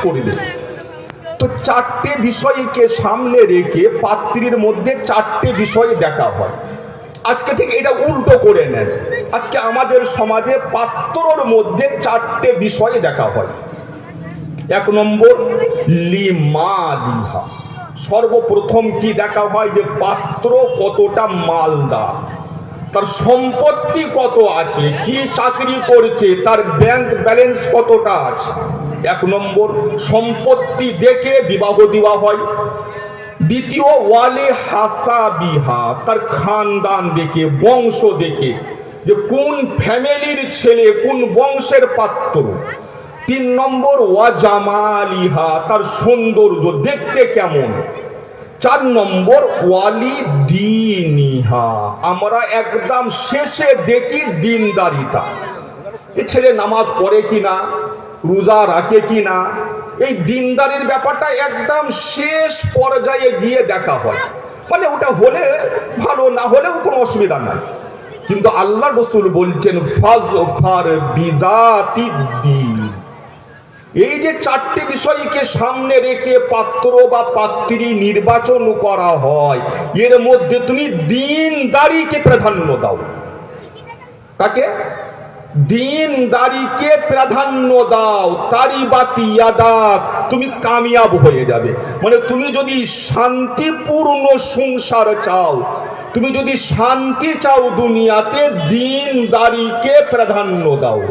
করবে। তো চারটে বিষয়কে সামনে রেখে পাত্রীর মধ্যে চারটে বিষয় দেখা হয়। আজকে ঠিক এটা উল্টো করে নেন। আজকে আমাদের সমাজে পাত্রর মধ্যে চারটে বিষয় দেখা হয়। এক নম্বর, লিমালিহা। সর্বপ্রথম কি দেখা হয় যে পাত্র কতটা মালদার, তার সম্পত্তি কত আছে, কি চাকরি করছে, তার ব্যাংক ব্যালেন্স কতটা আছে। এক নম্বর, সম্পত্তি দেখে বিবাহ দেওয়া হয়। দ্বিতীয়, ওয়ালে হাসাবিহা, তার খানদান দেখে, বংশ দেখে, যে কোন ফ্যামিলির ছেলে, কোন বংশের পাত্র। তিন নম্বর, ওয়াজামালিহা, তার সৌন্দর্য দেখতে কেমন। চার নম্বর, ওয়ালি দিনিহা, আমরা একদম শেষে দেখি দিনদারিতা, এ ছেলে নামাজ পড়ে কিনা, রোজা রাখে কিনা। এই দিনদারির ব্যাপারটা একদম শেষ পর্যায়ে গিয়ে দেখা হয়। মানে ওটা হলে ভালো, না হলেও কোনো অসুবিধা নাই। কিন্তু আল্লাহ রসুল বলছেন ফাজফার বিজাতিদ দ্বীন। এই যে চারটি বিষয়কে সামনে রেখে পাত্র বা পাত্রী নির্বাচন করা হয়, এর মধ্যে তুমি দিনদারিকে প্রাধান্য দাও। তাকে দিনদারিকে প্রাধান্য দাও, তারি বাতি ইয়াদাত, তুমি কামিয়াব হয়ে যাবে। মানে তুমি যদি শান্তিপূর্ণ সংসার চাও, তুমি যদি শান্তি চাও দুনিয়াতে, দিনদারিকে প্রাধান্য দাও।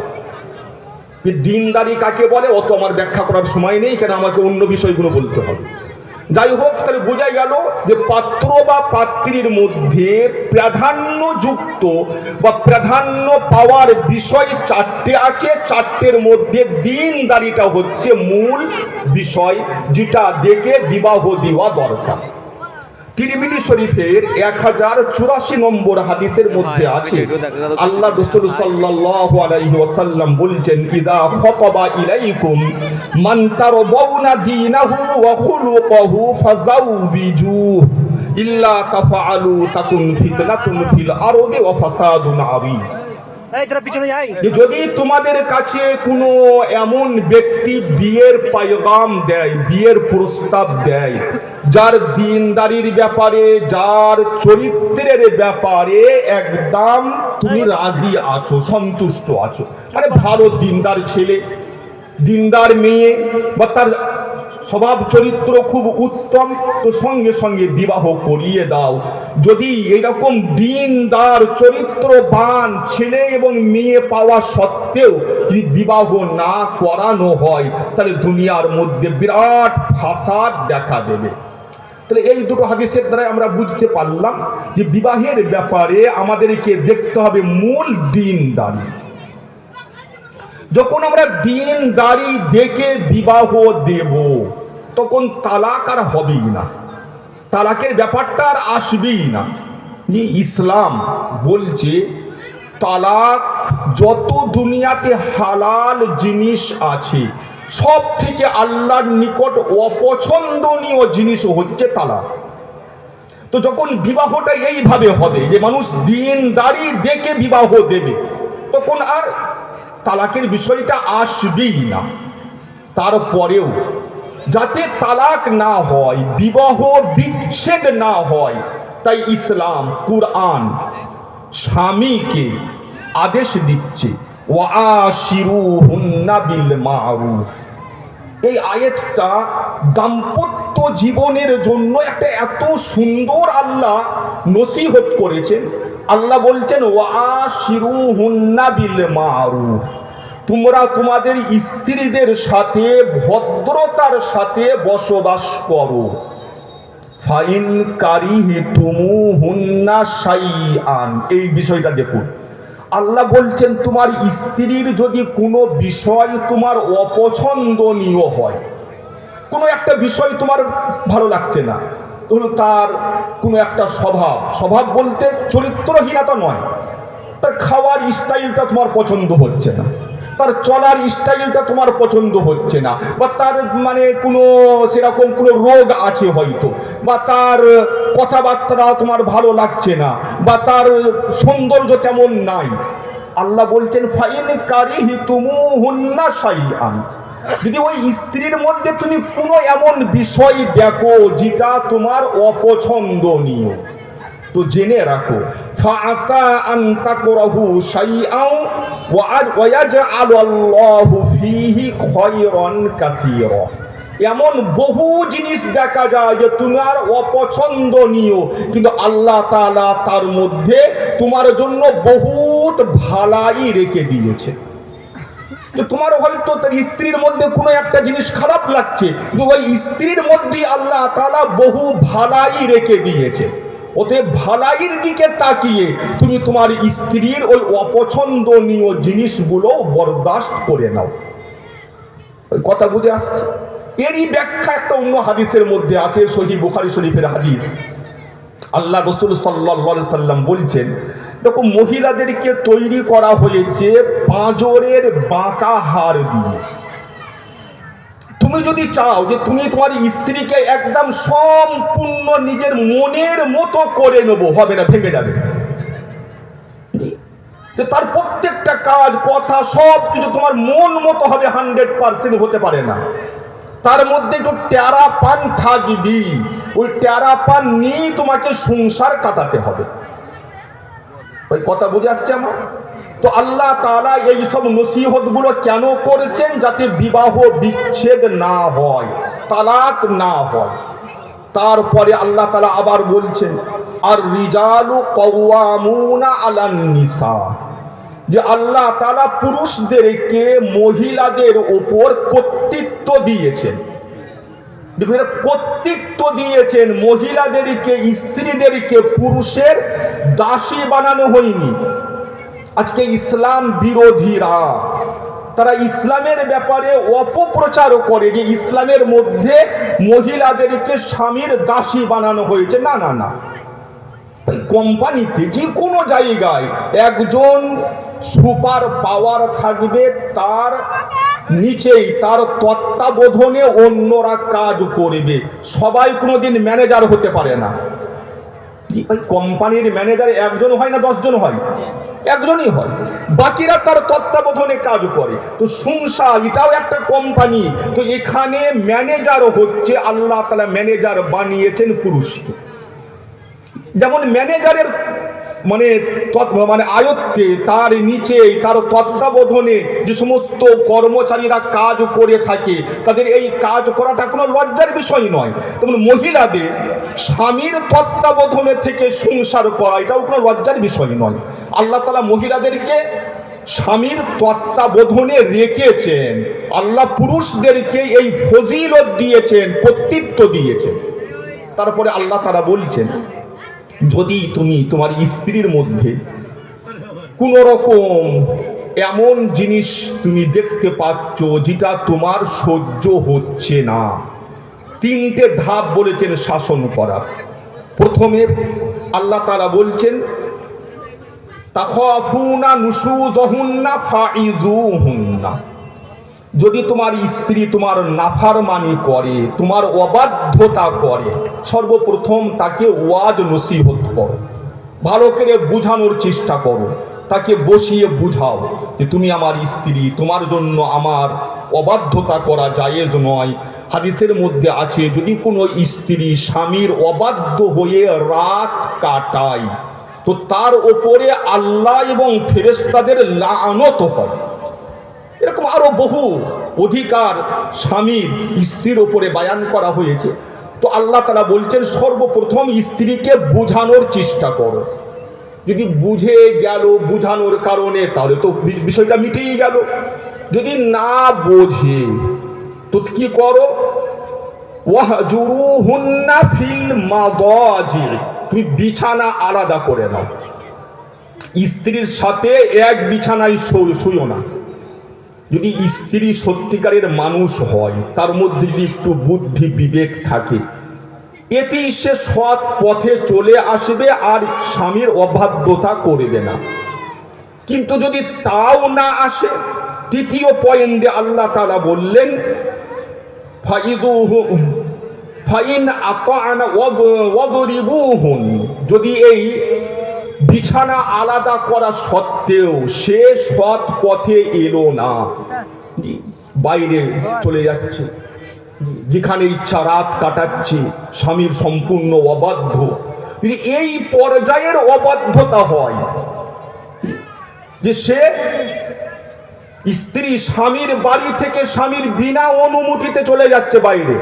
দিনদারি কাকে বলে অত আমার ব্যাখ্যা করার সময় নেই, কেন আমাকে অন্য বিষয়গুলো বলতে হবে। যাই হোক, তাহলে বোঝা গেল যে পাত্র বা পাত্রীর মধ্যে প্রাধান্যযুক্ত বা প্রাধান্য পাওয়ার বিষয় চারটে আছে। চারটের মধ্যে দিনদারিটা হচ্ছে মূল বিষয়, যেটা দেখে বিবাহ দেওয়া দরকার। তিরমিজি শরীফের 1084 নম্বর হাদিসের মধ্যে আছে, আল্লাহ রাসূল সাল্লাল্লাহু আলাইহি ওয়াসাল্লাম বলছেন, ইদা খাতাবা ইলাইকুম মান তারদাউনা দীনাহু ওয়া খুলুকাহু ফাযাউবিজু ইল্লা তাফআলু তাকুন ফিতনাতুন ফিল আরদি ওয়া ফাসাদুন আযীম। যদি তোমাদের কাছে কোনো এমন ব্যক্তি বিয়ের পায়গাম দেয়, বিয়ের প্রস্তাব দেয়, যার দিনদারির ব্যাপারে, যার চরিত্রের ব্যাপারে একদম তুমি রাজি আছো, সন্তুষ্ট আছো, মানে ভালো দিনদার ছেলে, দিনদার মেয়ে, বা তার স্বভাব চরিত্র খুব উত্তম, তো সঙ্গে সঙ্গে বিবাহ করিয়ে দাও। যদি এইরকম দিনদার চরিত্রবান ছেলে এবং মেয়ে পাওয়া সত্ত্বেও যদি বিবাহ না করানো হয়, তাহলে দুনিয়ার মধ্যে বিরাট ফাসাদ দেখা দেবে। তাহলে এই দুটো হাদিসের দ্বারা আমরা বুঝতে পারলাম যে বিবাহের ব্যাপারে আমাদেরকে দেখতে হবে মূল দিনদারি। যখন আমরা দিনদারি দেখে বিবাহ দেব, তখন তালাক আর হবেই না, তালাকের ব্যাপারটা আর আসবেই না। ইসলাম বলছে তালাক যত দুনিয়াতে হালাল জিনিস আছে, সব থেকে আল্লাহর নিকট অপছন্দনীয় জিনিস হচ্ছে তালাক। তো যখন বিবাহটা এইভাবে হবে যে মানুষ দিনদারি দেখে বিবাহ দেবে, তখন আর তালাকের বিষয়টা আসবেই না। তারপরেও যাতে তালাক না হয়, বিবাহ বিচ্ছেদ না হয়, তাই ইসলাম, কুরআন স্বামীকে আদেশ দিচ্ছে, ওয়াশিরুহুন্না বিল মারুফ। এই আয়াতটা দাম্পত্য জীবনের জন্য একটা এত সুন্দর আল্লাহ নসিহত করেছেন। আল্লাহ বলছেন, ওয়াশিরুহুন্না বিল মারুফ, তোমরা তোমাদের স্ত্রীদের সাথে ভদ্রতার সাথে বসবাস করো। ফাইন কারিহতুমুহুন্না শাইআন, এই বিষয়টা দেখুন। আল্লাহ বলছেন, তোমার স্ত্রীর যদি কোনো বিষয় তোমার অপছন্দনীয় হয়, কোনো একটা বিষয় তোমার ভালো লাগছে না, তার কোনো একটা স্বভাব বলতে চরিত্রহীনতা নয়, তার খাওয়ার স্টাইলটা তোমার পছন্দ হচ্ছে না, তার চলার স্টাইলটা তোমার পছন্দ হচ্ছে না, বা তার মানে কোনো সেরকম কোনো রোগ আছে হয়তো, বা তার কথাবার্তা তোমার ভালো লাগছে না, বা তার সৌন্দর্য তেমন নাই, আল্লাহ বলছেন ফাইন কারিহতুমুহুন্না শাইআন, যদি ওই স্ত্রীর মধ্যে তুমি কোনো এমন বিষয় দেখো যেটা তোমার অপছন্দনীয়, তো জেনে রাখো ফাআসা আন তাকরাহু শাইআন ওয়া ইয়াজআলুল্লাহু ফীহি খায়রান কাসীরা। এমন বহু জিনিস দেখা যায় যে তোমার অপছন্দনীয়, কিন্তু আল্লাহ তাআলা তার মধ্যে তোমার জন্য বহুত ভালাই রেখে দিয়েছে। তো তোমার হয়তো তার স্ত্রীর মধ্যে কোনো একটা জিনিস খারাপ লাগছে, কিন্তু ওই স্ত্রীর মধ্যে আল্লাহ তাআলা বহু ভালাই রেখে দিয়েছে। অতএব ভালাইয়ের দিকে তাকিয়ে তুমি তোমার স্ত্রীর ওই অপছন্দনীয় জিনিসগুলো বরদাস্ত করে নাও। ওই কথা বুঝে আসছে? এরই ব্যাখ্যা একটা অন্য হাদিসের মধ্যে আছে, সহিহ বুখারী শরীফের হাদিস। আল্লাহ রাসূল সাল্লাল্লাহু আলাইহি সাল্লাম বলছেন, দেখো মহিলাদেরকে তৈরি করা হয়েছে পাঁজরের বাঁকা হাড় দিয়ে। তুমি যদি চাও যে তুমি তোমার স্ত্রীকে একদম সম্পূর্ণ নিজের মনের মতো করে নেবো, হবে না, ভেঙে যাবে। তার প্রত্যেকটা কাজ কথা সব কিছু তোমার মন মতো হবে, 100% হতে পারে না। তার মধ্যে একটু টেরা পান থাকবি, ওই টেরা পান নিয়েই তোমাকে সংসার কাটাতে হবে। ওই কথা বুঝে আসছে আমার? তো আল্লাহ তাআলা এই সব নসিহত গুলো কেন করেছেন? যাতে বিবাহ বিচ্ছেদ না হয়, তালাক না হয়। তারপরে আল্লাহ তাআলা আবার বলছেন, আর রিজালু কাওয়ামুনা আলান নিসা, যে আল্লাহ তাআলা পুরুষদেরকে মহিলাদের উপর কর্তৃত্ব দিয়েছেন। কর্তৃত্ব দিয়েছেন মহিলাদেরকে, স্ত্রীদেরকে পুরুষের দাসী বানানো হয়নি। আজকে ইসলাম বিরোধীরা তারা ইসলামের ব্যাপারে অপপ্রচার করে যে ইসলামের মধ্যে মহিলাদেরকে স্বামীর দাসী বানানো হয়েছে। না না না, কোম্পানিতে যে কোনো জায়গায় একজন সুপার পাওয়ার থাকবে, তার নিচেই তার তত্ত্বাবধানে অন্যরা কাজ করবে। সবাই কোনোদিন ম্যানেজার হতে পারে না। কোম্পানির ম্যানেজার একজন হয় না 10 জন হয়? একজনই হয়, বাকিরা তার তত্ত্বাবধানে কাজ করে। তো সংসার এটাও একটা কোম্পানি। তো এখানে ম্যানেজার হচ্ছে আল্লাহ তাআলা ম্যানেজার বানিয়েছেন পুরুষকে। যেমন ম্যানেজারের মানে আয়ত্তে, তার নিচে তার তত্ত্বাবধানে যে সমস্ত কর্মচারীরা কাজ করে থাকে, তাদের এই কাজ করাটা কোনো লজ্জার বিষয় নয়। তেমন মহিলাদের স্বামীর তত্ত্বাবধানে থেকে সংসার করা এটাও কোনো লজ্জার বিষয় নয়। আল্লাহ তাআলা মহিলাদেরকে স্বামীর তত্ত্বাবধানে রেখেছেন। আল্লাহ পুরুষদেরকে এই ফজিলত দিয়েছেন, কর্তৃত্ব দিয়েছেন। তারপরে আল্লাহ তাআলা বলছেন, যদি তুমি তোমার স্ত্রীর মধ্যে কোন রকম এমন জিনিস তুমি দেখতে পাচ্ছ যেটা তোমার সহ্য হচ্ছে না, 3টে ধাপ বলেছেন শাসন করার। প্রথমে আল্লাহ তাআলা বলছেন, তাখাফুনা নুশুযুহুন্না ফাইযুহুন্না, যদি তোমার স্ত্রী তোমার নাফরমানি করে, তোমার অবাধ্যতা করে, সর্বপ্রথম তাকে ওয়াজ নসিহত করো, ভালো করে বুঝানোর চেষ্টা করো, তাকে বসিয়ে বুঝাও যে তুমি আমার স্ত্রী, তোমার জন্য আমার অবাধ্যতা করা জায়েজ নয়। হাদিসের মধ্যে আছে, যদি কোনো স্ত্রী স্বামীর অবাধ্য হয়ে রাত কাটায়, তো তার ওপরে আল্লাহ এবং ফেরেশতাদের লানত হয়। এরকম আরো বহু অধিকার স্বামীর স্ত্রীর উপরে বায়ান করা হয়েছে। তো আল্লাহ তাআলা বলছেন, সর্বপ্রথম স্ত্রীকে বোঝানোর চেষ্টা করো। যদি বুঝে গেল বুঝানোর কারণে, তাহলে তো বিষয়টা মিটেই গেল। যদি না বোঝে তো কি করো? ওয়াহজুরুহুন্না ফিল মাদাজি, তুমি বিছানা আলাদা করে নাও। স্ত্রীর সাথে এক বিছানায় শুইও না। যদি স্ত্রী সত্যিকারের মানুষ হয়, তার মধ্যে যদি একটু বুদ্ধি বিবেক থাকে, এতেই সে সৎ পথে চলে আসবে আর স্বামীর অবাধ্যতা করবে না। কিন্তু যদি তাও না আসে, তৃতীয় পয়েন্টে আল্লাহ তাআলা বললেন, ফাইন আতা'না ওয়াদরিবুহুন, যদি এই বিছানা আলাদা করা সত্ত্বেও সে সৎ পথে এলো না, বাইরে চলে যাচ্ছে, যেখানে ইচ্ছা রাত কাটাচ্ছে, স্বামীর সম্পূর্ণ অবাধ্য। যদি এই পর্যায়ের অবাধ্যতা হয় যে সে স্ত্রী স্বামীর বাড়ি থেকে স্বামীর বিনা অনুমতিতে চলে যাচ্ছে বাইরে,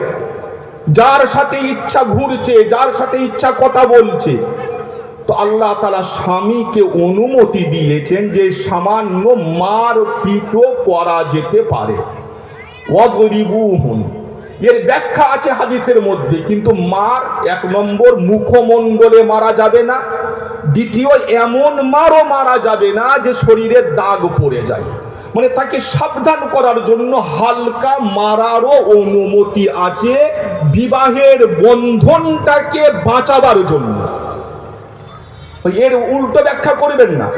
যার সাথে ইচ্ছা ঘুরছে, যার সাথে ইচ্ছা কথা বলছে, তো আল্লাহ তাআলা স্বামীকে অনুমতি দিয়েছেন যে সামান্য মার পিটও করা যেতে পারে। ওয়াদরিবুহুম, এর ব্যাখ্যা আছে হাদিসের মধ্যে, কিন্তু মার এক নম্বর মুখমণ্ডলে মারা যাবে না, দ্বিতীয় এমন মারও মারা যাবে না যে শরীরে দাগ পড়ে যায়। মানে তাকে সাবধান করার জন্য হালকা মারারও অনুমতি আছে, বিবাহের বন্ধনটাকে বাঁচাবার জন্য। এর উল্টো ব্যাখ্যা করবেন না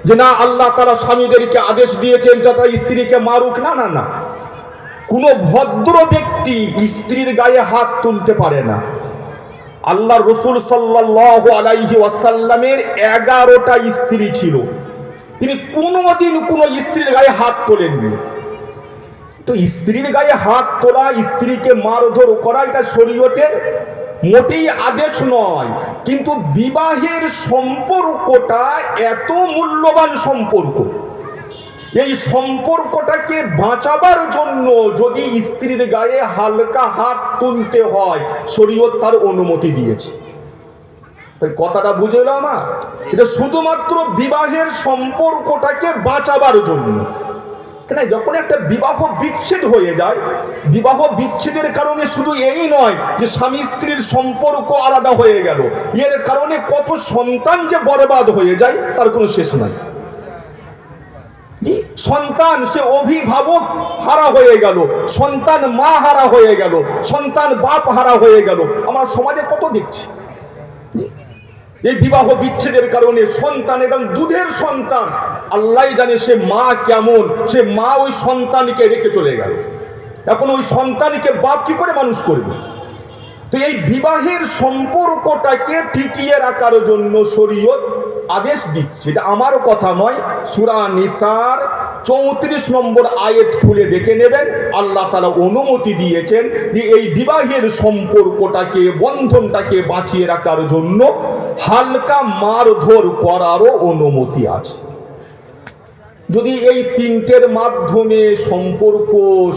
যে না আল্লাহ তাআলা স্বামীদেরকে আদেশ দিয়েছেন তারা স্ত্রীকে মারুক। না না না, কোন ভদ্র ব্যক্তি স্ত্রীর গায়ে হাত তুলতে পারে না। আল্লাহর রাসূল সাল্লাল্লাহু আলাইহি ওয়াসাল্লামের 11টা স্ত্রী ছিল, তিনি কোনোদিন কোনো স্ত্রীর গায়ে হাত তোলেননি। তো স্ত্রীর গায়ে হাত তোলা, স্ত্রীকে মারধর করা, এটা শরীয়তের মোটেই আদেশ নয়। কিন্তু বিবাহের সম্পর্কটা এত মূল্যবান সম্পর্ক, এই সম্পর্কটাকে বাঁচাবার জন্য যদি স্ত্রীর গায়ে হালকা হাত তুলতে হয়, শরীয়ত তার অনুমতি দিয়েছে। কথাটা বুঝে এলো আমার? এটা শুধুমাত্র বিবাহের সম্পর্কটাকে বাঁচাবার জন্য। কেন, যখন একটা বিবাহ বিচ্ছেদ হয়ে যায়, বিবাহ বিচ্ছেদের কারণে শুধু এই নয় যে স্বামী স্ত্রীর সম্পর্ক আলাদা হয়ে গেল, এর কারণে কত সন্তান যে বরবাদ হয়ে যায় তার কোনো শেষ নাই। সন্তান সে অভিভাবক হারা হয়ে গেল, সন্তান মা হারা হয়ে গেল, সন্তান বাপ হারা হয়ে গেল। আমরা সমাজে কত দেখছি এই বিবাহ বিচ্ছেদের কারণে সন্তান এবং দুধের সন্তান, আল্লাহ জানে সে মা কেমন, সে মা ওই সন্তানকে রেখে চলে গেল, এখন ওই সন্তানকে বাপ কি করে মানুষ করবে? তো এই বিবাহের সম্পর্কটাকে টিকিয়ে রাখার জন্য শরীয়ত আদেশ দিচ্ছে। এটা আমার কথা নয়, সূরা নিসার 34 নম্বর আয়াত খুলে দেখে নেবেন। আল্লাহ তাআলা অনুমতি দিয়েছেন যে এই বিবাহের সম্পর্কটাকে, বন্ধনটাকে বাঁচিয়ে রাখার জন্য হালকা মারধর করারও অনুমতি আছে। যদি এই তিনটের মাধ্যমে সম্পর্ক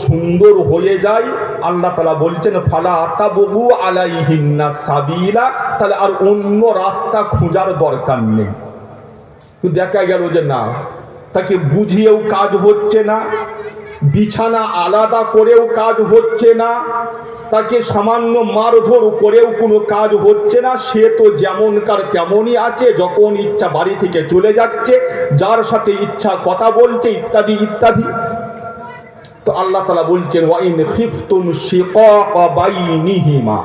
সুন্দর হয়ে যায়, আল্লাহ তাআলা বলছেন ফালা তাবগু আলাইহিন্না সাবিলা, তাহলে আর অন্য রাস্তা খোঁজার দরকার নেই। তো দেখা গেল যে না, তাকে বুঝিয়েও কাজ হচ্ছে না, বিছানা আলাদা করেও কাজ হচ্ছে না, তাকে সামান্য মারধর করেও কোনো কাজ হচ্ছে না, সে তো যেমনকার তেমনই আছে, যখন ইচ্ছা বাড়ি থেকে চলে যাচ্ছে, যার সাথে ইচ্ছা কথা বলছে, ইত্যাদি ইত্যাদি। তো আল্লাহ তাআলা বলছেন ওয়া ইন খিফতুম শিকাকা বাইনিহিমা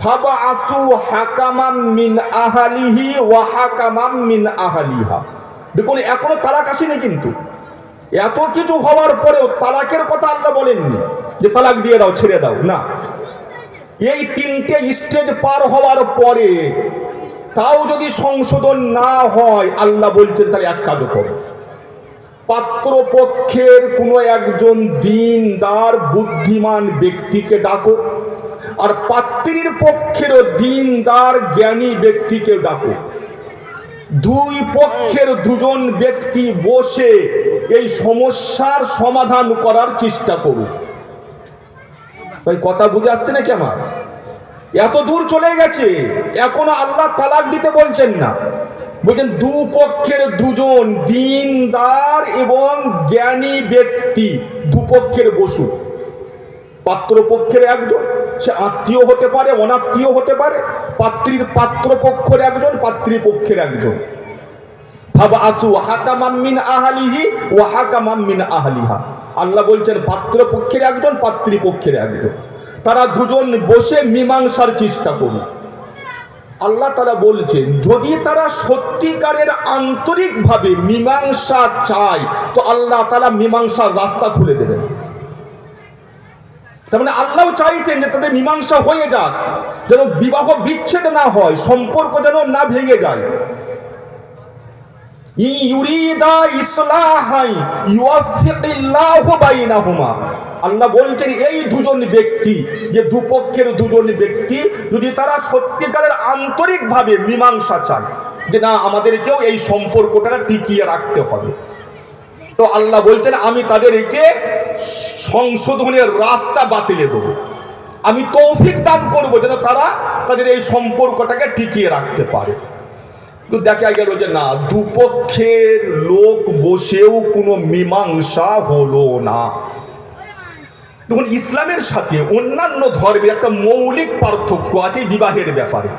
ফাবআসু হাকামান মিন আহলিহি ওয়া হাকামান মিন আহলিহা। দেখুন এখনো তালাক আসেনি, কিন্তু এত কিছু হওয়ার পরেও তালাকের কথা আল্লাহ বলেননি যে তালাক দিয়ে দাও, ছেড়ে দাও, না। এই তিনটে স্টেজ পার হওয়ার পরে তাও যদি সংশোধন না হয়, আল্লাহ বলছেন তাহলে এক কাজ করো, পাত্রপক্ষের কোনো একজন দ্বীনদার বুদ্ধিমান ব্যক্তিকে ডাকো, আর পাত্রীর পক্ষেরও দ্বীনদার জ্ঞানী ব্যক্তিকে ডাকো। দুই পক্ষের দুজন ব্যক্তি বসে এই সমস্যার সমাধান করার চেষ্টা করুক। ভাই কথা বুঝে আসছে নাকি আমার? এত দূর চলে গেছে, এখনো আল্লাহ তালাক দিতে বলছেন না, বলছেন দুপক্ষের দুজন দ্বীনদার এবং জ্ঞানী ব্যক্তি দুপক্ষের বসুক। পাত্রপক্ষের একজন, সে আত্মীয় হতে পারে, অনাত্মীয় হতে পারে, পাত্রীর পাত্রপক্ষের একজন, পাত্রীপক্ষের একজন। ফাবআসু হাকামান মিন আহলিহি ওয়া হাকামান মিন আহলিহা। আল্লাহ বলছেন পাত্রপক্ষের একজন, পাত্রীপক্ষের একজন, তারা দুজন বসে মীমাংসার চেষ্টা করুন। আল্লাহ তাআলা বলছেন যদি তারা সত্যিকারের আন্তরিকভাবে মীমাংসা চায়, তো আল্লাহ তাআলা মীমাংসার রাস্তা খুলে দেবেন। তার মানে আল্লাহ চাইছেন যে তাদের মীমাংসা হয়ে যাক, যেন বিবাহ বিচ্ছেদ না হয়, সম্পর্ক যেন না ভেঙে যায়। ইউরিদা ইসলাহাই ইউওয়াফিকিল্লাহু বাইনাহুমা। আল্লাহ বলছেন এই দুজন ব্যক্তি, যে দুপক্ষের দুজন ব্যক্তি, যদি তারা সত্যিকারের আন্তরিকভাবে মীমাংসা চায় যে না আমাদেরকেও এই সম্পর্কটা টিকিয়ে রাখতে হবে, তো আল্লাহ বলছেন আমি তাদেরকে সংশোধনের রাস্তা বাতিলে দেবো, আমি তৌফিক দান করবো যেন তারা তাদের এই সম্পর্কটাকে টিকিয়ে রাখতে পারে। তো দেখা গেল যে না, দুপক্ষের লোক বসেও কোনো মীমাংসা হলো না। দেখুন, ইসলামের সাথে অন্যান্য ধর্মের একটা মৌলিক পার্থক্য আছে বিবাহের ব্যাপারে।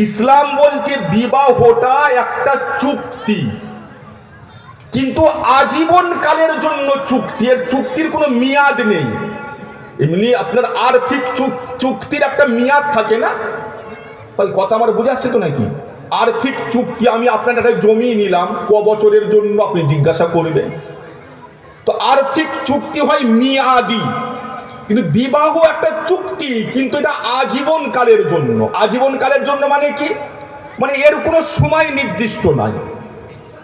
ইসলাম বলছে বিবাহটা একটা চুক্তি, কিন্তু আজীবন কালের জন্য চুক্তি, এর চুক্তির কোনো মেয়াদ নেই। এমনি আপনার আর্থিক চুক্তির একটা মেয়াদ থাকে না, কথা আমার বুঝে আসছে তো নাকি? আর্থিক চুক্তি, আমি আপনার একটা জমি নিলাম, ক বছরের জন্য আপনি জিজ্ঞাসা করবেন, তো আর্থিক চুক্তি হয় মেয়াদি। কিন্তু বিবাহ একটা চুক্তি, কিন্তু এটা আজীবন কালের জন্য। আজীবন কালের জন্য মানে কি? মানে এর কোনো সময় নির্দিষ্ট নাই।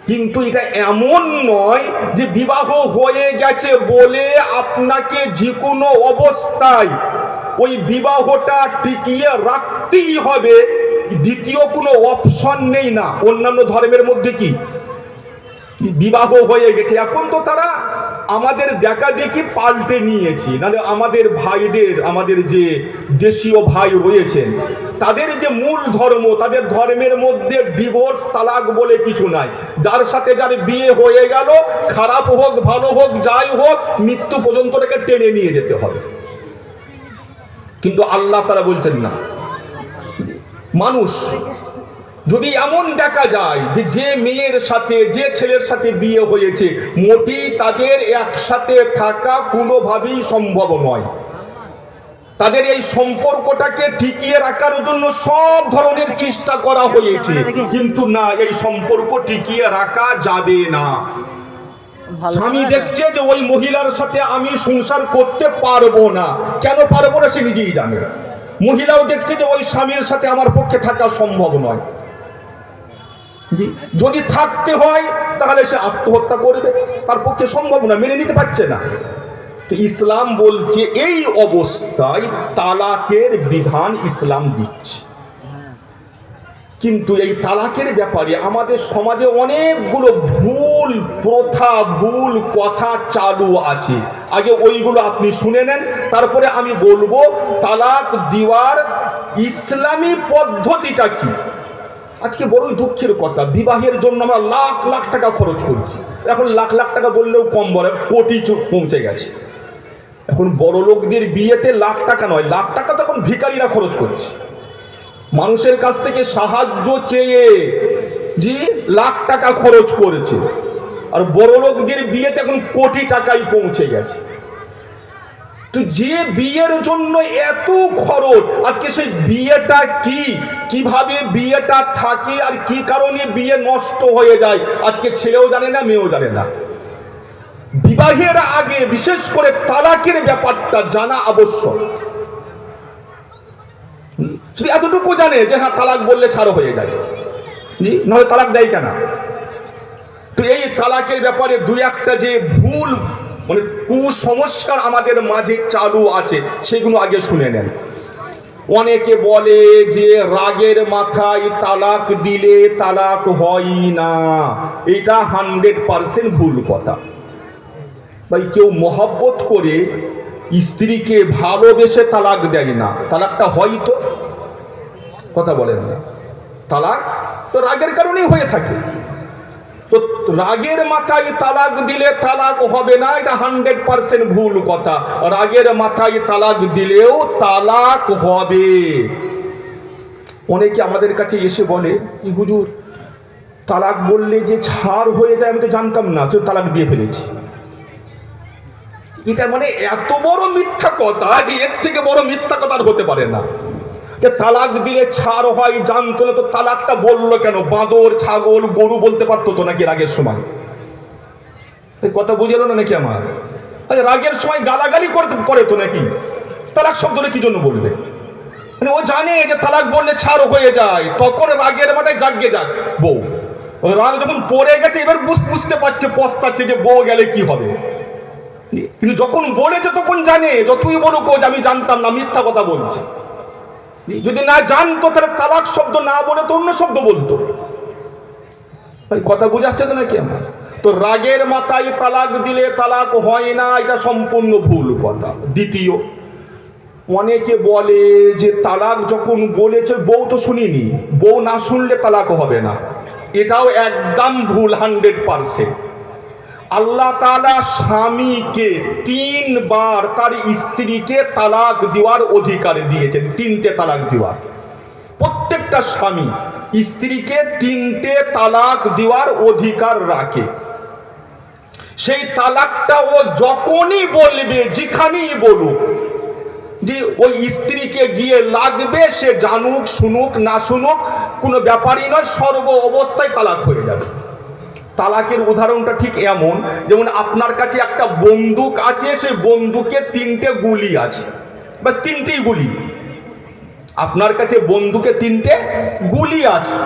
কিন্তু এটা এমন নয় যে বিবাহ হয়ে গেছে বলে আপনাকে যে কোনো অবস্থায় ওই বিবাহটা টিকিয়ে রাখতেই হবে, দ্বিতীয় কোনো অপশন নেই। না, অন্যান্য ধর্মের মধ্যে কি বিবাহ হয়ে গেছে, এখন তো তারা আমাদের দেখা দেখি পাল্টে নিয়েছি। নাহলে আমাদের ভাইদের, আমাদের যে দেশীয় ভাই রয়েছেন, তাদের যে মূল ধর্ম, তাদের ধর্মের মধ্যে ডিভোর্স, তালাক বলে কিছু নাই। যার সাথে যার বিয়ে হয়ে গেল, খারাপ হোক ভালো হোক যাই হোক, মৃত্যু পর্যন্ত তাকে টেনে নিয়ে যেতে হবে। কিন্তু আল্লাহ তাআলা বলছেন না। মানুষ যদি এমন দেখা যায় যে যে মেয়ের সাথে, যে ছেলের সাথে বিয়ে হয়েছে, মোটেই তাদের একসাথে থাকা কোনোভাবেই সম্ভব নয়, তাদের এই সম্পর্কটাকে টিকিয়ে রাখার জন্য সব ধরনের চেষ্টা করা হয়েছে, কিন্তু না, এই সম্পর্ক টিকিয়ে রাখা যাবে না। স্বামী দেখছে যে ওই মহিলার সাথে আমি সংসার করতে পারবো না, কেন পারবো না সে নিজেই জানে। মহিলাও দেখছে যে ওই স্বামীর সাথে আমার পক্ষে থাকা সম্ভব নয়, যদি থাকতে হয় তাহলে সে আত্মহত্যা করবে, তার পক্ষে সম্ভব না, মেনে নিতে পারছে না। তো ইসলাম বলছে এই অবস্থায় তালাকের বিধান ইসলাম দিচ্ছে। কিন্তু এই তালাকের ব্যাপারে আমাদের সমাজে অনেকগুলো ভুল প্রথা, ভুল কথা চালু আছে। আগে ওইগুলো আপনি শুনে নেন, তারপরে আমি বলবো তালাক দেওয়ার ইসলামী পদ্ধতিটা কি। আজকে বড়ই দুঃখের কথা, বিবাহের জন্য আমরা লাখ লাখ টাকা খরচ করছি। এখন লাখ লাখ টাকা বললেও কম বলে, কোটি পৌঁছে গেছে। এখন বড় লোকদের বিয়েতে লাখ টাকা নয়, লাখ টাকা তো এখন ভিখারিরা খরচ করছে। মানুষের কাছ থেকে সাহায্য চেয়ে যে লাখ টাকা খরচ করেছে, আর বড় লোকদের বিয়েতে এখন কোটি টাকাই পৌঁছে গেছে। তো যে বিয়ের জন্য এত খরচ, আজকে সেই বিয়েটা কি, কিভাবে বিয়েটা থাকে, আর কি কারণে বিয়ে নষ্ট হয়ে যায়, আজকে ছেলেও জানে না, মেয়েও জানে না। বিবাহের আগে বিশেষ করে তালাকের ব্যাপারটা জানা আবশ্যক। শুধু এতটুকু জানে যে হ্যাঁ তালাক বললে ছাড়ো হয়ে যায়, নয় তালাক দেয় কেন। তো এই তালাকের ব্যাপারে দুই একটা যে ভুল, মানে কুসংস্কার আমাদের মাঝে চালু আছে, সেগুলো আগে শুনে নেন। অনেকে বলে যে রাগের মাথায় তালাক দিলে তালাক হয় না, এটা 100% ভুল কথা। ভাই, কেউ মহব্বত করে স্ত্রীকে ভালোবেসে তালাক দেয় না, তালাকটা হয়তো, কথা বলেন না, তালাক তো রাগের কারণেই হয়ে থাকে। তো রাগের মাথায় তালাক দিলে তালাক হবে না, এটা 100% ভুল কথা। রাগের মাথায় তালাক দিলেও তালাক হবে। অনেকে আমাদের কাছে এসে বলে, হুজুর তালাক বললে যে ছাড় হয়ে যায়, আমি তো জানতাম না, তো তালাক দিয়ে ফেলেছি। এটা মানে এত বড় মিথ্যা কথা যে এর থেকে বড় মিথ্যা কথা আর হতে পারে না। যে তালাক দিলে ছাড় হয় জানতো না, তো তালাকটা বললো কেন? বাঁদর, ছাগল, গরু বলতে পারতো তো নাকি রাগের সময়? কথা বুঝলো না নাকি আমার? রাগের সময় গালাগালি করে তো নাকি? তালাক শব্দটা কি জন্য বলবে? মানে ও জানে যে তালাক বললে ছাড় হয়ে যায়, তখন রাগের মাথায় জাগিয়ে যাক বউ, রাগ যখন পড়ে গেছে এবার বুঝতে পারছে, পস্তাচ্ছে যে বউ গেলে কি হবে। কিন্তু যখন বলেছে তখন জানে, যতই বলুক যে আমি জানতাম না, মিথ্যা কথা বলছে। যদি না জানতো তাহলে তালাক শব্দ না বলে তো অন্য শব্দ বলতো। কথা বুঝাচ্ছে তো নাকি আমার? তো রাগের মাথায় তালাক দিলে তালাক হয় না, এটা সম্পূর্ণ ভুল কথা। দ্বিতীয়, অনেকে বলে যে তালাক যখন বলেছে বউ তো শুনিনি, বউ না শুনলে তালাক হবে না। এটাও একদম ভুল, 100%। আল্লাহ তাআলা স্বামীকে 3 বার তার স্ত্রীকে তালাক দেওয়ার অধিকার দিয়েছেন, 3টে তালাক দেওয়ার। প্রত্যেকটা স্বামী স্ত্রীকে 3টে তালাক দেওয়ার অধিকার রাখে। সেই তালাকটা ও যখনই বলবে, যেখানেই বলুক, যে ওই স্ত্রীকে গিয়ে লাগবে, সে জানুক শুনুক না শুনুক কোনো ব্যাপারই নয়, সর্ব অবস্থায় তালাক হয়ে যাবে। তালাকের উদাহরণটা ঠিক এমন, যেমন আপনার কাছে একটা বন্দুক আছে, সেই বন্দুকে 3টে গুলি আছে, বাস 3টেই গুলি। আপনার কাছে বন্দুকে 3টে গুলি আছে,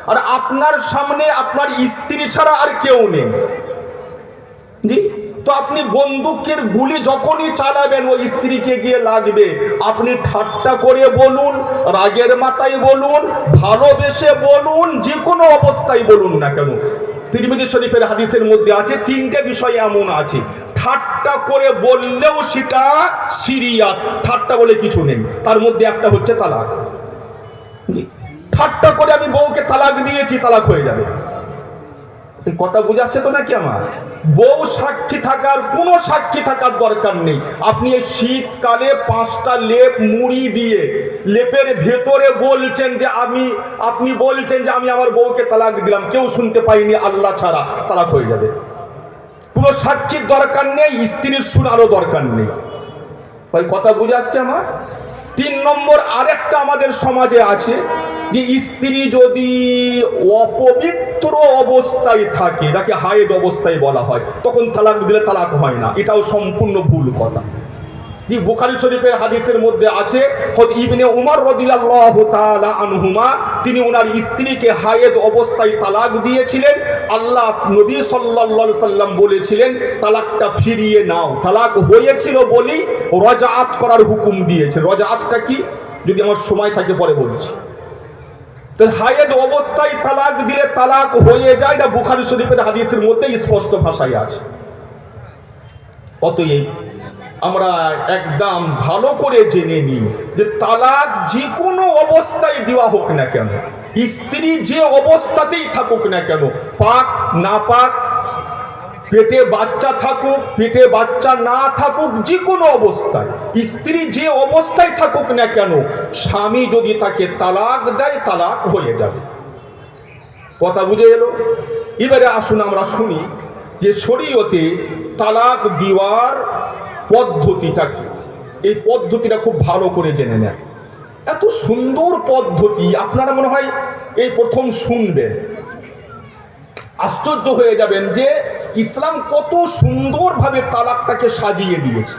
আর আপনার সামনে আপনার স্ত্রী ছাড়া আর কেউ নেই। জি, তো আপনি বন্দুকের গুলি যখনই চালাবেন ওই স্ত্রীকে গিয়ে লাগবে, আপনি ঠাট্টা করে বলুন, রাগের মাথায় বলুন, ভালোবেসে বলুন, যে কোনো অবস্থায় বলুন না কেন, তিরমিজি শরীফের হাদিসের মধ্যে আছে 3টে বিষয় এমন আছে, ঠাট্টা করে বললেও সেটা সিরিয়াস, ঠাট্টা বলে কিছু নেই। তার মধ্যে একটা হচ্ছে তালাক। ঠাট্টা করে আমি বউকে তালাক দিয়েছি, তালাক হয়ে যাবে। এই কথা বুঝাচ্ছে তো নাকি আমার? বউ সাক্ষী থাকার, কোনো সাক্ষী থাকার দরকার নেই। আপনি এই শীতকালে 5টা লেপ মুড়ি দিয়ে লেপের ভেতরে বলছেন যে আপনি বলছেন যে আমি আমার বউকে তালাক দিলাম, কেউ শুনতে পাইনি আল্লাহ ছাড়া, তালাক হয়ে যাবে। কোনো সাক্ষীর দরকার নেই, স্ত্রীর শোনারও দরকার নেই। ভাই কথা বুঝে আসছে আমার? 3 নম্বর আরেকটা আমাদের সমাজে আছে, যে স্ত্রী যদি অপবিত্র অবস্থায় থাকে, যাকে হায়েদ অবস্থায় বলা হয়, তখন তালাক দিলে তালাক হয় না। এটাও সম্পূর্ণ ভুল কথা। যে বুখারী শরীফের হাদিসের মধ্যে আছে, ইবনে উমর রাদিয়াল্লাহু তাআলা আনহুমা, তিনি ওনার স্ত্রীকে হায়েদ অবস্থায় তালাক দিয়েছিলেন। আল্লাহ নবী সাল্লাল্লাহু আলাইহি সাল্লাম বলেছিলেন তালাকটা ফিরিয়ে নাও। তালাক হয়েছিল বলেই রাজাআত করার হুকুম দিয়েছে। রাজাআতটা কি, যদি আমার সময় থাকে পরে বলছি। তো হায়েদ অবস্থায় তালাক দিলে তালাক হয়ে যায়, এটা বুখারী শরীফের হাদিসের মধ্যে স্পষ্ট ভাষায় আছে। অতএব আমরা একদম ভালো করে জেনে নিই যে তালাক যে কোনো অবস্থায় দেওয়া হোক না কেন, স্ত্রী যে অবস্থাতেই থাকুক না কেন, পাক না পাক, পেটে বাচ্চা থাকুক পেটে বাচ্চা না থাকুক, যে কোনো অবস্থায় স্ত্রী যে অবস্থায় থাকুক না কেন, স্বামী যদি তাকে তালাক দেয় তালাক হয়ে যাবে। কথা বুঝে এলো? এবারে আসুন আমরা শুনি যে শরীয়তে তালাক দেওয়ার পদ্ধতিটা কি। এই পদ্ধতিটা খুব ভালো করে জেনে নেন। এত সুন্দর পদ্ধতি, আপনারা মনে হয় এই প্রথম শুনবেন, আশ্চর্য হয়ে যাবেন যে ইসলাম কত সুন্দরভাবে তালাকটাকে সাজিয়ে দিয়েছে।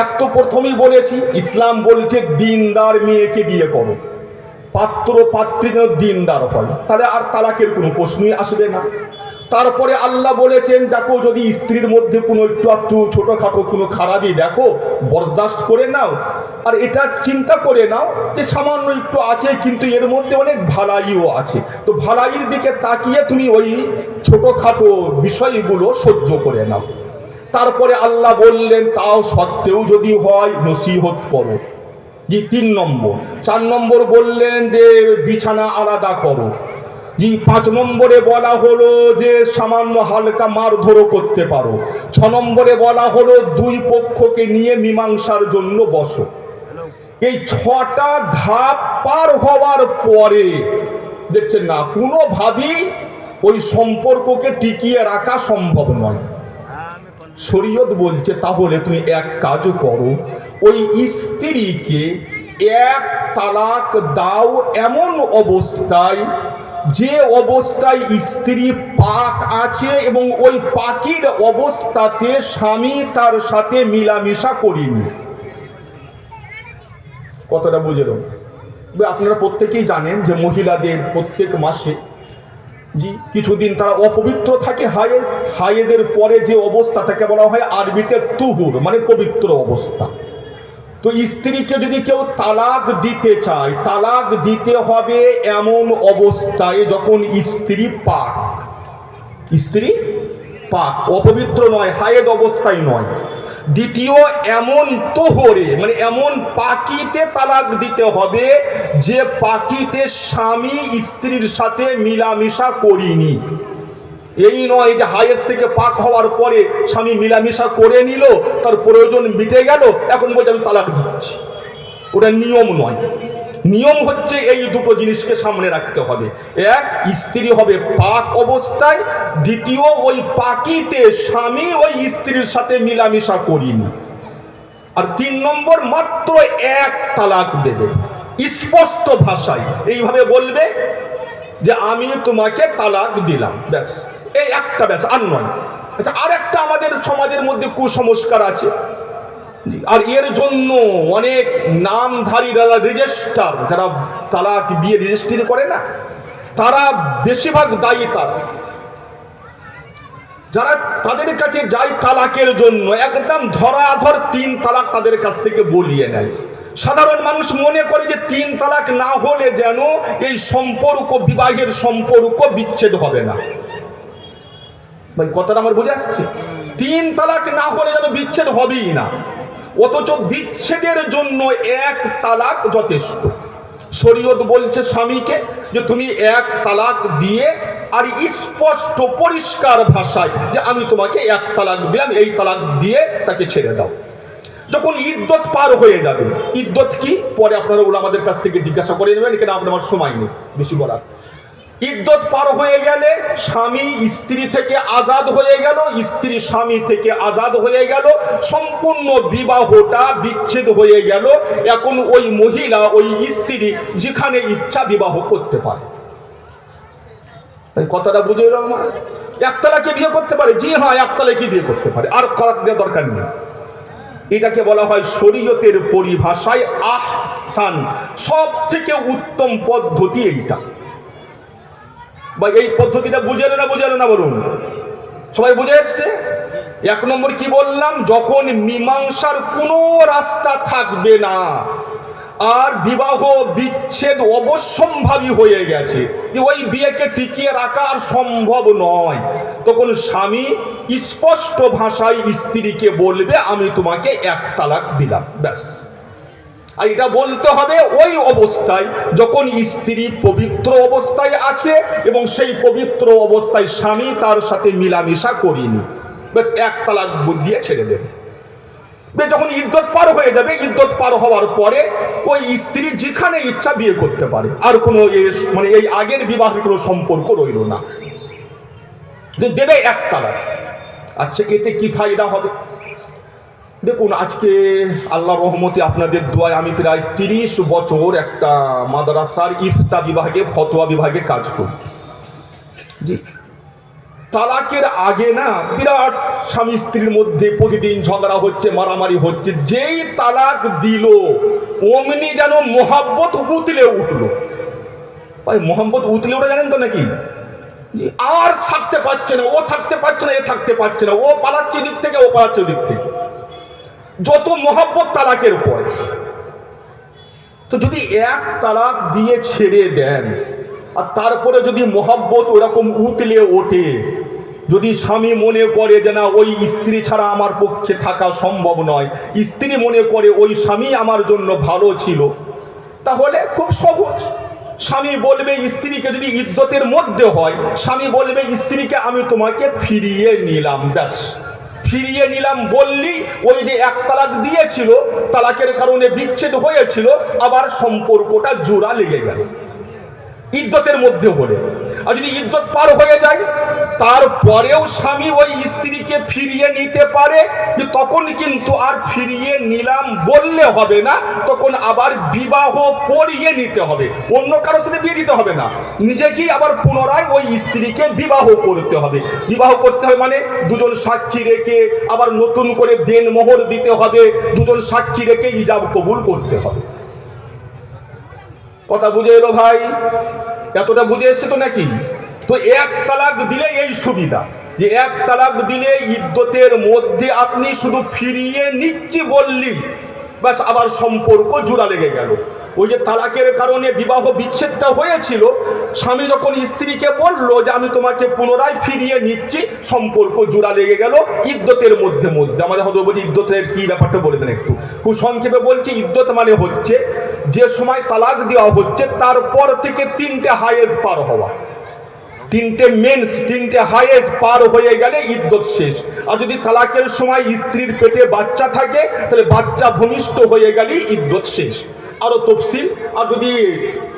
এক তো প্রথমেই বলেছি, ইসলাম বলছে দিনদার মেয়েকে বিয়ে করো, পাত্র পাত্রী যেন দিনদার হয়, তাহলে আর তালাকের কোনো প্রশ্নই আসবে না। তারপরে আল্লাহ বলেছেন দেখো যদি স্ত্রীর মধ্যে কোনো একটু ছোটখাটো কোনো খারাপই দেখো, বরদাস্ত করে নাও, আর এটা চিন্তা করে নাও যে সামান্য একটু আছে কিন্তু এর মধ্যে অনেক ভালাইও আছে, তো ভালাইয়ের দিকে তাকিয়ে তুমি ওই ছোটখাটো বিষয়গুলো সহ্য করে নাও। তারপরে আল্লাহ বললেন তাও সত্ত্বেও যদি হয় নসিহত করো, যে 3 নম্বর। 4 নম্বর বললেন যে বিছানা আলাদা করো। জি 5 নম্বরে বলা হলো যে সামান্য হালকা মারধরও করতে পারো। 6 নম্বরে বলা হলো 2 পক্ষকে নিয়ে মীমাংসার জন্য বসো। এই 6টা ধাপ পার হওয়ার পরে দেখছেন না, কোনোভাবেই ওই সম্পর্ককে টিকিয়ে রাখা সম্ভব নয়। শরীয়ত বলছে তাহলে তুমি এক কাজ করো, ওই স্ত্রীকে 1 তালাক দাও এমন অবস্থায় যে অবস্থায় স্ত্রী পাক আছে এবং ওই পাকের অবস্থাতে স্বামী তার সাথে মিলামিশা করেনি। কতটা বুঝলেন? আপনারা প্রত্যেকেই জানেন যে মহিলাদের প্রত্যেক মাসে জি, কিছুদিন তারা অপবিত্র থাকে হায়েজের পরে যে অবস্থা তাকে বলা হয় আরবিতে তুহুর, মানে পবিত্র অবস্থা। তো স্ত্রীকে যদি কেউ তালাক দিতে চায়, তালাক দিতে হবে এমন অবস্থায় যখন স্ত্রী পাক, অপবিত্র নয়, হায়েদ অবস্থায় নয়। দ্বিতীয়, এমন তোহরে, মানে এমন পাকিতে তালাক দিতে হবে যে পাকিতে স্বামী স্ত্রীর সাথে মিলামিশা করিনি। এই নয় যে হায়েস থেকে পাক হওয়ার পরে স্বামী মিলামিশা করে নিল, তার প্রয়োজন মিটে গেল, এখন বলছে আমি তালাক দিচ্ছি। ওটা নিয়ম নয়। নিয়ম হচ্ছে এই দুটো জিনিসকে সামনে রাখতে হবে। এক, স্ত্রী হবে পাক অবস্থায়। দ্বিতীয়, ওই পাকিতে স্বামী ওই স্ত্রীর সাথে মিলামিশা করিনি। আর 3 নম্বর, মাত্র এক তালাক দেবে, স্পষ্ট ভাষায় এইভাবে বলবে যে আমি তোমাকে তালাক দিলাম, ব্যাস, এই একটা, ব্যাস, আর নয়। আচ্ছা, আর একটা আমাদের সমাজের মধ্যে কুসংস্কার আছে, আর এর জন্য অনেক নামধারী যারা রেজিস্ট্রার, যারা তালাক বিয়ে রেজিস্ট্রি করে না, তারা বেশিরভাগ দায়ী। যারা তাদের কাছে যায় তালাকের জন্য, একদম ধরাধর 3 তালাক তাদের কাছ থেকে বলিয়ে নেয়। সাধারণ মানুষ মনে করে যে 3 তালাক না হলে যেন এই সম্পর্ক, বিবাহের সম্পর্ক বিচ্ছেদ হবে না। ভাই, কথাটা আমার বুঝে আসছে? 3 তালাক না হলে যেন বিচ্ছেদ হবেই না, অথচ বিচ্ছেদের জন্য 1 তালাক যথেষ্ট। শরীয়ত বলছে স্বামীকে যে তুমি 1 তালাক দিয়ে, আর স্পষ্ট পরিষ্কার ভাষায় যে আমি তোমাকে 1 তালাক দিলাম, এই তালাক দিয়ে তাকে ছেড়ে দাও। যখন ইদ্যত পার হয়ে যাবে, ইদ্যত কি পরে আপনারা ওলামাদের কাছ থেকে জিজ্ঞাসা করে নেবেন, এখানে আপনার সময় নেই বেশি বলার। ইদ্যত পার হয়ে গেলে স্বামী স্ত্রী থেকে আজাদ হয়ে গেল, স্ত্রী স্বামী থেকে আজাদ হয়ে গেল, সম্পূর্ণ বিবাহটা বিচ্ছেদ হয়ে গেল। এখন ওই মহিলা, ওই স্ত্রী যেখানে ইচ্ছা বিবাহ করতে পারে। কথাটা বুঝে এলো আমার? 1 তালাকে বিয়ে করতে পারে, জি হ্যাঁ, 1 তালাকে বিয়ে করতে পারে, আর করার দরকার নেই। এটাকে বলা হয় শরীয়তের পরিভাষায় আহসান, সব থেকে উত্তম পদ্ধতি এইটা। বা এই পদ্ধতিটা বুঝে না বলুন? সবাই বুঝে এসছে? 1 নম্বর কি বললাম? যখন মীমাংসার কোনো রাস্তা থাকবে না, আর বিবাহ বিচ্ছেদ অবশ্যম্ভাবী হয়ে গেছে, যে ওই বিয়েকে টিকিয়ে রাখা আর সম্ভব নয়, তখন স্বামী স্পষ্ট ভাষায় স্ত্রীকে বলবে আমি তোমাকে 1 তালাক দিলাম, ব্যাস। আর এটা বলতে হবে ওই অবস্থায় যখন স্ত্রী পবিত্র অবস্থায় আছে এবং সেই পবিত্র অবস্থায় স্বামী তার সাথে মিলামিশা করেনি, ব্যাস 1 তালাক দিয়ে ছেড়ে দেবে। যখন ইদ্যত পার হয়ে যাবে, ইদ্যত পার হওয়ার পরে ওই স্ত্রী যেখানে ইচ্ছা বিয়ে করতে পারে, আর কোনো মানে এই আগের বিবাহের কোনো সম্পর্ক রইল না, দেবে 1 তালাক। আচ্ছা, এতে কি ফায়দা হবে? দেখুন, আজকে আল্লাহ রহমতে আপনাদের দোয়ায় আমি প্রায় 30 বছর একটা মাদ্রাসার ইফতা বিভাগে, ফতোয়া বিভাগে কাজ করি। জি, তালাকের আগে না বিরাট স্বামী স্ত্রীর মধ্যে প্রতিদিন ঝগড়া হচ্ছে, মারামারি হচ্ছে। যেই তালাক দিল অমনি যেন মোহাব্বত উতলে উঠলো। ভাই, মোহাব্বত উতলে উঠে জানেন তো নাকি? আর থাকতে পারছে না, ও থাকতে পারছে না, এ থাকতে পারছে না, ও পালাচ্ছে দিক থেকে, ও পালাচ্ছে দিক থেকে, যত মোহাব্বত তালাকের পরে। তো যদি 1 তালাক দিয়ে ছেড়ে দেন, আর তারপরে যদি মোহাব্বত ওরকম উতলে ওঠে, যদি স্বামী মনে করে যে না ওই স্ত্রী ছাড়া আমার পক্ষে থাকা সম্ভব নয়, স্ত্রী মনে করে ওই স্বামী আমার জন্য ভালো ছিল, তাহলে খুব সহজ। স্বামী বলবে স্ত্রীকে, যদি ইদ্যতের মধ্যে হয়, স্বামী বলবে স্ত্রীকে আমি তোমাকে ফিরিয়ে নিলাম, ব্যাস। ফিরিয়ে নিলাম বললি ওই যে 1 তালাক দিয়েছিল, তালাকের কারণে বিচ্ছেদ হয়েছিল, আবার সম্পর্কটা জোড়া লেগে গেল ইদ্যতের মধ্যে হলে। আর যদি ইদ্যত পার হয়ে যায়, তারপরেও স্বামী ওই স্ত্রীকে ফিরিয়ে নিতে পারে, তখন কিন্তু আর ফিরিয়ে নিলাম বললে হবে না, তখন আবার বিবাহ পড়িয়ে নিতে হবে, অন্য কারোর সাথে বিয়ে দিতে হবে না, নিজেকেই আবার পুনরায় ওই স্ত্রীকে বিবাহ করতে হবে। বিবাহ করতে হবে মানে 2জন সাক্ষী রেখে আবার নতুন করে দেনমোহর দিতে হবে, 2জন সাক্ষী রেখে ইজাব কবুল করতে হবে। কথা বুঝে এলো ভাই? এতটা বুঝে এসছে তো নাকি? তো এক তালাক দিলে এই সুবিধা যে এক তালাক দিলে ইদ্যতের মধ্যে আপনি শুধু ফিরিয়ে নিচ্ছি বললেই ব্যাস আবার সম্পর্ক জোড়া লেগে গেল। ওই যে তালাকের কারণে বিবাহ বিচ্ছেদটা হয়েছিল, স্বামী যখন স্ত্রীকে বলল যে আমি তোমাকে পুনরায় ফিরিয়ে নিচ্ছি, সম্পর্ক জোড়া লেগে গেল ইদ্যতের মধ্যে মধ্যে। আমাদের হয়তো বলছি ইদ্যতের কি ব্যাপারটা বলে দেন একটু, খুব সংক্ষেপে বলছি। ইদ্যত মানে হচ্ছে যে সময় তালাক দেওয়া হচ্ছে তারপর থেকে 3টে হায়েজ পার হওয়া, 3টে মেন্স, 3টে হায়েজ পার হয়ে গেলে ইদ্যত শেষ। আর যদি তালাকের সময় স্ত্রীর পেটে বাচ্চা থাকে তাহলে বাচ্চা ভূমিষ্ঠ হয়ে গেলেই ইদ্যত শেষ। আরো তফসিল, আর যদি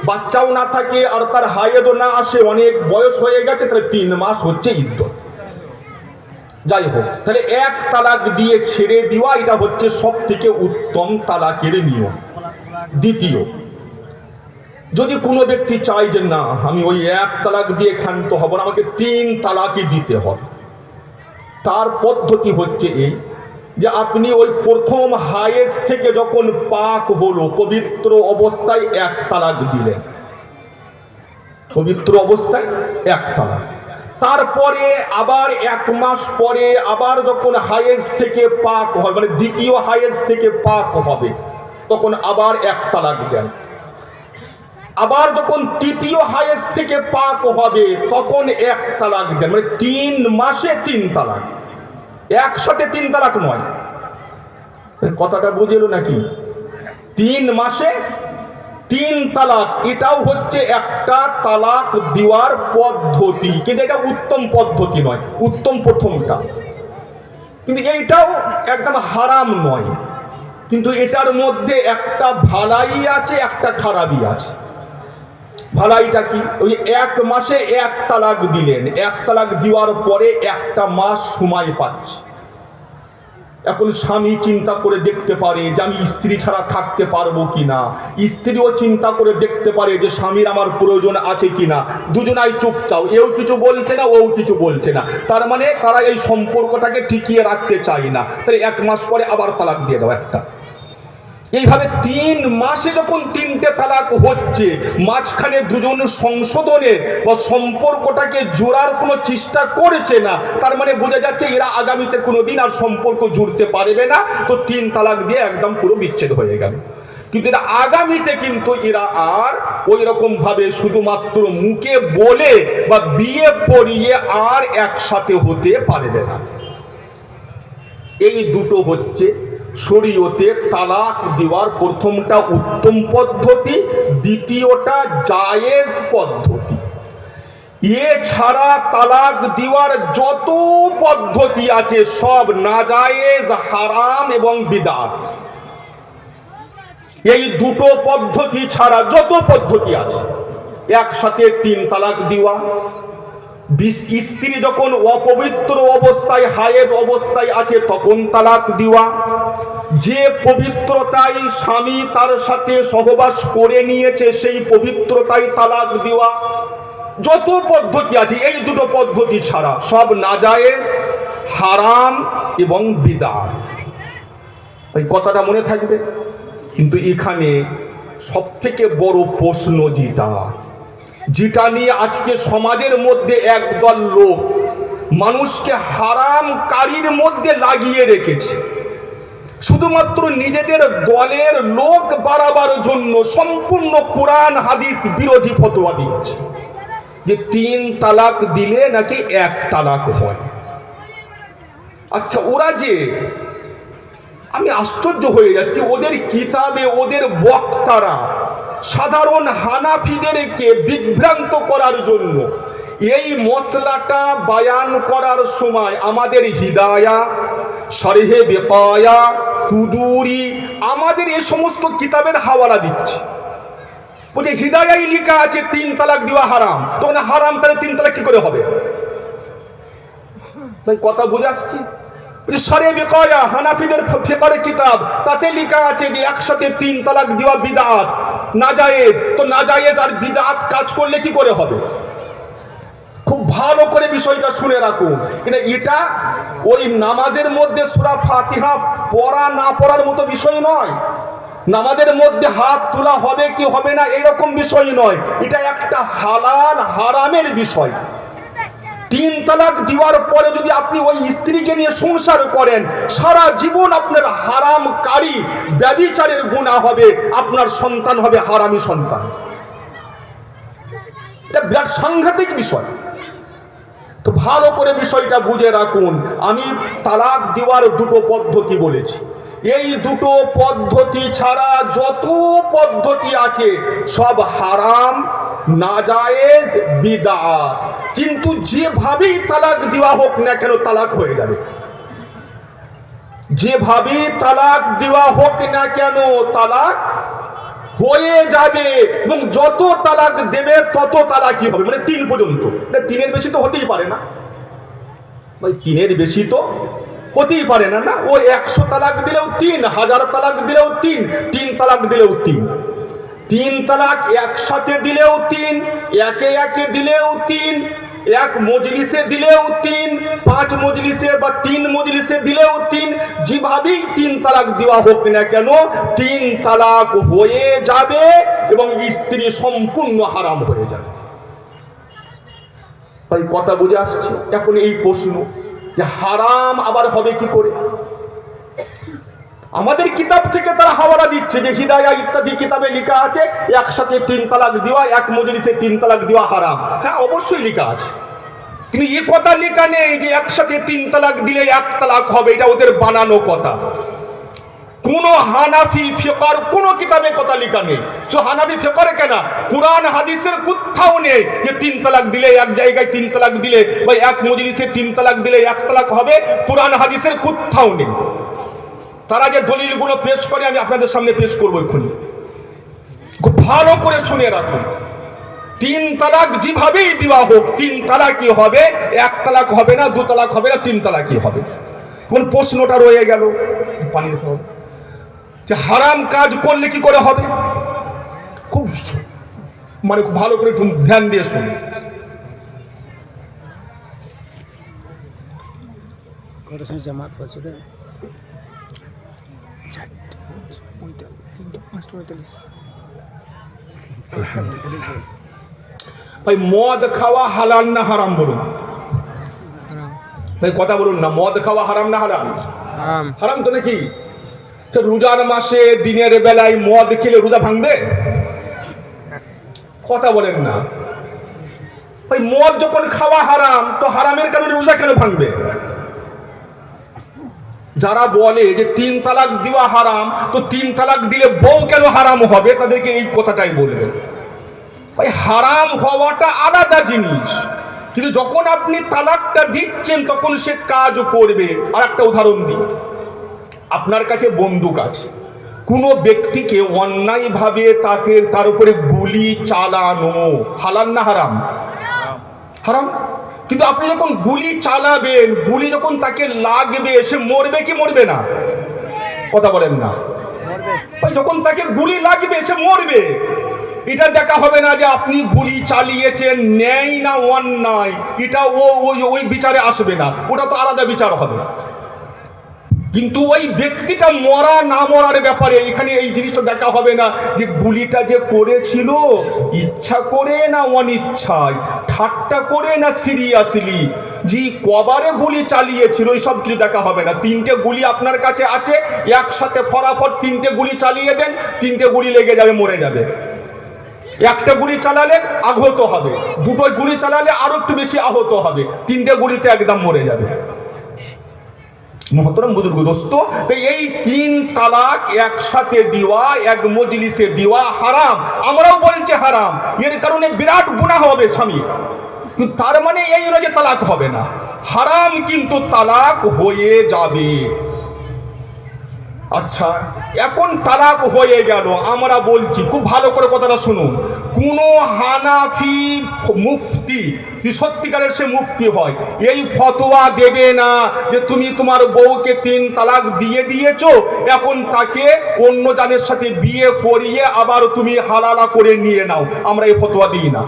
বাচ্চাও না থাকে আর তার হায়েদও না আসে, অনেক বয়স হয়ে গেছে, তাহলে 3 মাস হচ্ছে ইদ্যত। যাই হোক, তাহলে এক তালাক দিয়ে ছেড়ে দেওয়া এটা হচ্ছে সব থেকে উত্তম তালাকের নিয়ম। দ্বিতীয়, যদি কোনো ব্যক্তি চায় যে না আমি ওই এক তালাক দিয়ে ক্ষান্ত হব না, আমাকে 3 তালাকই দিতে হবে, তার পদ্ধতি হচ্ছে এই যে আপনি ওই প্রথম হায়েজ থেকে যখন পাক হলো পবিত্র অবস্থায় এক তালাক দিলেন, পবিত্র অবস্থায় এক তালাক, তারপরে আবার 1 মাস পরে আবার যখন হায়েজ থেকে পাক হবে, মানে দ্বিতীয় হায়েজ থেকে পাক হবে, তখন আবার এক তালাক দেন। আবার যখন তৃতীয় হায়েজ থেকে পাক হবে তখন এক তালাক দেন, মানে 3 মাসে 3 তালাক, একসাথে 3 তালাক নয়। কথাটা বুঝেল নাকি? 3 মাসে 3 তালাক, এটাও হচ্ছে একটা তালাক দেওয়ার পদ্ধতি, কিন্তু এটা উত্তম পদ্ধতি নয়, উত্তম প্রথমটা। কিন্তু এইটাও একদম হারাম নয়, কিন্তু এটার মধ্যে একটা ভালাই আছে একটা খারাপই আছে। ভালাইটা কি? ওই 1 মাসে 1 তালাক দিলেন, 1 তালাক দেওয়ার পরে 1টা মাস সময় পাচ্ছে। এখন স্বামী চিন্তা করে দেখতে পারে যে আমি স্ত্রী ছাড়া থাকতে পারবো কিনা, স্ত্রীও চিন্তা করে দেখতে পারে যে স্বামীর আমার প্রয়োজন আছে কিনা। দুজনাই চুপচাপ, এও কিছু বলছে না ও কিছু বলছে না, তার মানে তারা এই সম্পর্কটাকে টিকিয়ে রাখতে চায় না। তাহলে 1 মাস পরে আবার তালাক দিয়ে দাও একটা। এইভাবে 3 মাসে যখন 3টে তালাক হচ্ছে, মাঝখানে দুজন সংশোধনের বা সম্পর্কটাকে জোড়ার কোনো চেষ্টা করেছে না, তার মানে বোঝা যাচ্ছে এরা আগামীতে কোনোদিন আর সম্পর্ক জুড়তে পারবে না, তো 3 তালাক দিয়ে একদম পুরো বিচ্ছেদ হয়ে গেল। কিন্তু এরা আগামীতে কিন্তু এরা আর ওই রকম ভাবে শুধুমাত্র মুখে বলে বা বিয়ে পড়িয়ে আর একসাথে হতে পারবে না। এই দুটো হচ্ছে শরীয়তে তালাক দেওয়ার প্রথমটা উত্তম পদ্ধতি, দ্বিতীয়টা জায়েজ পদ্ধতি। এছাড়া তালাক দেওয়ার যত পদ্ধতি আছে সব নাজায়েজ, হারাম এবং বিদআত। এই দুটো পদ্ধতি ছাড়া যত পদ্ধতি আছে, একসাথে 3 তালাক দেওয়া, স্ত্রী যখন অপবিত্র অবস্থায় হায়েদ অবস্থায় আছে তখন তালাক দেওয়া, যে পবিত্রতায় স্বামী তার সাথে সহবাস করে নিয়েছে সেই পবিত্রতায় তালাক দেওয়া, যত পদ্ধতি আছে এই দুটো পদ্ধতি ছাড়া সব নাজায়েজ, হারাম এবং বিদআত। এই কথাটা মনে থাকবে। কিন্তু এখানে সবথেকে বড় প্রশ্ন যেটা নিয়ে আজকে সমাজের মধ্যে একদল লোক মানুষকে হারামকারীর মধ্যে লাগিয়ে রেখেছে, শুধুমাত্র নিজেদের দলের লোক বাড়াবার জন্য সম্পূর্ণ কোরআন হাদিস বিরোধী ফতোয়া দিচ্ছে যে 3 তালাক দিলে নাকি 1 তালাক হয়। আচ্ছা, ওরা যে, আমি আশ্চর্য হয়ে যাচ্ছি, ওদের কিতাবে ওদের বক্তারা সাধারণ হানাফিদেরকে বিভ্রান্ত করার জন্য এই মশলাটা বায়ান করার সময় আমাদের হিদায়া, শরহে বেকায়া, কুদুরি, আমাদের এই সমস্ত কিতাবের হাওয়ালা দিচ্ছে। বলছে হিদায়ায় লেখা আছে 3 তালাক দেওয়া হারাম, তখন হারাম তাহলে 3 তালাক কি করে হবে? তাই কথা বুঝে আসছি। শরহে বেকায়া হানাফিদের ফিকহের কিতাব, তাতে লেখা আছে যে একসাথে 3 তালাক দেওয়া বিদআত, নাজায়েজ। তো নাজায়েজ আর বিদআত কাজ করলে কি করে হবে? খুব ভালো করে বিষয়টা শুনে রাখুন। এটা ওই নামাজের মধ্যে সূরা ফাতিহা পড়া না পড়ার মতো বিষয় নয়, নামাজের মধ্যে হাত তোলা হবে কি হবে না এরকম বিষয় নয়, এটা একটা হালাল হারামের বিষয়। তিন তালাক দেওয়ার পরে যদি আপনি ওই স্ত্রীকে নিয়ে সংসার করেন, সারা জীবন আপনার হারামকারী ব্যভিচারের গুনাহ হবে, আপনার সন্তান হবে হারামি সন্তান। এটা বিরাট সাংঘাতিক বিষয়। তো ভালো করে বিষয়টা বুঝে রাখুন। আমি তালাক দেওয়ার দুটো পদ্ধতি বলেছি, এই দুটো পদ্ধতি ছাড়া যত পদ্ধতি আছে সব হারাম, নাজায়েজ, বিদআত। কিন্তু যেভাবেই তালাক দেওয়া হোক না কেন তালাক হয়ে যাবে, যেভাবেই তালাক দেওয়া হোক না কেন তালাক হয়ে যাবে। এবং যত তালাক দেবে তত তালাকই হবে, মানে 3 পর্যন্ত। তিনের বেশি তো হতেই পারে না ভাই, 3-এর বেশি তো হতেই পারে না। না, ও 100 তালাক দিলেও 3, 1000 তালাক দিলেও 3, 3 তালাক দিলেও 3, 3 তালাক একসাথে দিলেও 3, একে একে দিলেও 3, এক মজলিসে দিলেও 3, 5 মজলিসে বা 3 মজলিসে দিলেও 3। যেভাবেই 3 তালাক দেওয়া হোক না কেন 3 তালাক হয়ে যাবে এবং স্ত্রী সম্পূর্ণ হারাম হয়ে যাবে। তাই কথা বুঝে আসছে? এখন এই প্রশ্ন যে হারাম আবার হবে কি করে? আমাদের কিতাব থেকে তারা হাওয়ালা দিচ্ছে যে হিদায়া ইত্যাদি কিতাবে লেখা আছে একসাথে 3 তালাক দেওয়া, এক মজলিসে 3 তালাক দেওয়া হারাম। হ্যাঁ, অবশ্যই লেখা আছে, কিন্তু এই কথা লেখা নেই যে একসাথে 3 তালাক দিলে 1 তালাক হবে। এটা ওদের বানানো কথা। কোন হানাফি ফিকর কোন কিতাবে কথা লেখা নেই। তো হানাফি ফিকরে কেন, কুরআন হাদিসের কোথাও নেই যে 3 তালাক দিলে, এক জায়গায় 3 তালাক দিলে বা এক মজলিসে 3 তালাক দিলে 1 তালাক হবে। কুরআন হাদিসের কোথাও নেই। তারা যে দলিলগুলো পেশ করে আমি আপনাদের সামনে পেশ করবো এক্ষুনি, খুব ভালো করে শুনে রাখুন। 3 তালাক যেভাবেই দেওয়া হোক 3 তালাকই হবে, 1 তালাক হবে না, 2 তালাক হবে না, 3 তালাকই হবে। কোন প্রশ্নটা রয়ে গেল পানি যে হারাম কাজ করলে কি করে হবে? খুব মানে খুব ভালো করে ধ্যান দিয়ে শুনুন। জামাত ভাই মদ খাওয়া হালাল না হারাম বলুন ভাই, কথা বলুন না। মদ খাওয়া হারাম না হালাল? হারাম তো নাকি? রোজার মাসে দিনের বেলায় মদ খেলে রোজা ভাঙবে? কথা বলেন না ভাই। মদ যখন খাওয়া হারাম তো হারামের কারণে রোজা কেন ভাঙবে? যারা বলে যে 3 তালাক দেওয়া হারাম, তো 3 তালাক দিলে বউ কেন হারাম হবে, তাদেরকে এই কথাটাই বলবেন। ভাই হারাম হওয়াটা আলাদা জিনিস, কিন্তু যখন আপনি তালাকটা দিচ্ছেন তখন সে কাজ করবে। আর একটা উদাহরণ দিই, আপনার কাছে বন্দুক আছে, কোনো ব্যক্তিকে অন্যায়ভাবে তার উপরে গুলি চালানো হালাল না হারাম? হারাম। কিন্তু আপনি যখন গুলি চালাবেন, গুলি যখন তাকে লাগবে, সে মরবে কি মরবে না? কথা বলেন না ভাই। যখন তাকে গুলি লাগবে সে মরবে। এটা দেখা হবে না যে আপনি গুলি চালিয়েছেন ন্যায় না অন্যায়, এটা ওই বিচারে আসবে না, ওটা তো আলাদা বিচার হবে। কিন্তু ওই ব্যক্তিটা মরা না মরার ব্যাপারে এখানে এই জিনিসটা দেখা হবে না যে গুলিটা যে করেছিল ইচ্ছা করে না অনিচ্ছায়, ঠাট্টা করে না সিরিয়াসলি, যে কবারে গুলি চালিয়েছিল এইসব কিছু দেখা হবে না। 3টে গুলি আপনার কাছে আছে, একসাথে ফরাফট 3টে গুলি চালিয়ে দেন, 3টে গুলি লেগে যাবে, মরে যাবে। একটা গুলি চালালে আহত হবে, 2টো গুলি চালালে আরো একটু বেশি আহত হবে, 3টে গুলিতে একদম মরে যাবে। মহতরম বুজুর্গ দোস্ত, এই 3 তালাক একসাথে দেওয়া, এক মজলিসে দেওয়া হারাম। আমরাও বলছি হারাম, এর কারণে বিরাট গুনাহ হবে স্বামী। তার মানে এই নয় যে তালাক হবে না, হারাম কিন্তু তালাক হয়ে যাবে। আচ্ছা, এখন তালাক হয়ে গেল, আমরা বলছি খুব ভালো করে কথাটা শুনুন। কোন হানাফি মুফতি, সত্যিকারের সে মুফতি হয়, এই ফতোয়া দেবে না যে তুমি তোমার বউকে 3 তালাক দিয়ে দিয়েছো, এখন তাকে অন্য জানের সাথে বিয়ে করিয়ে আবার তুমি হালালা করে নিয়ে নাও। আমরা এই ফতোয়া দিই না।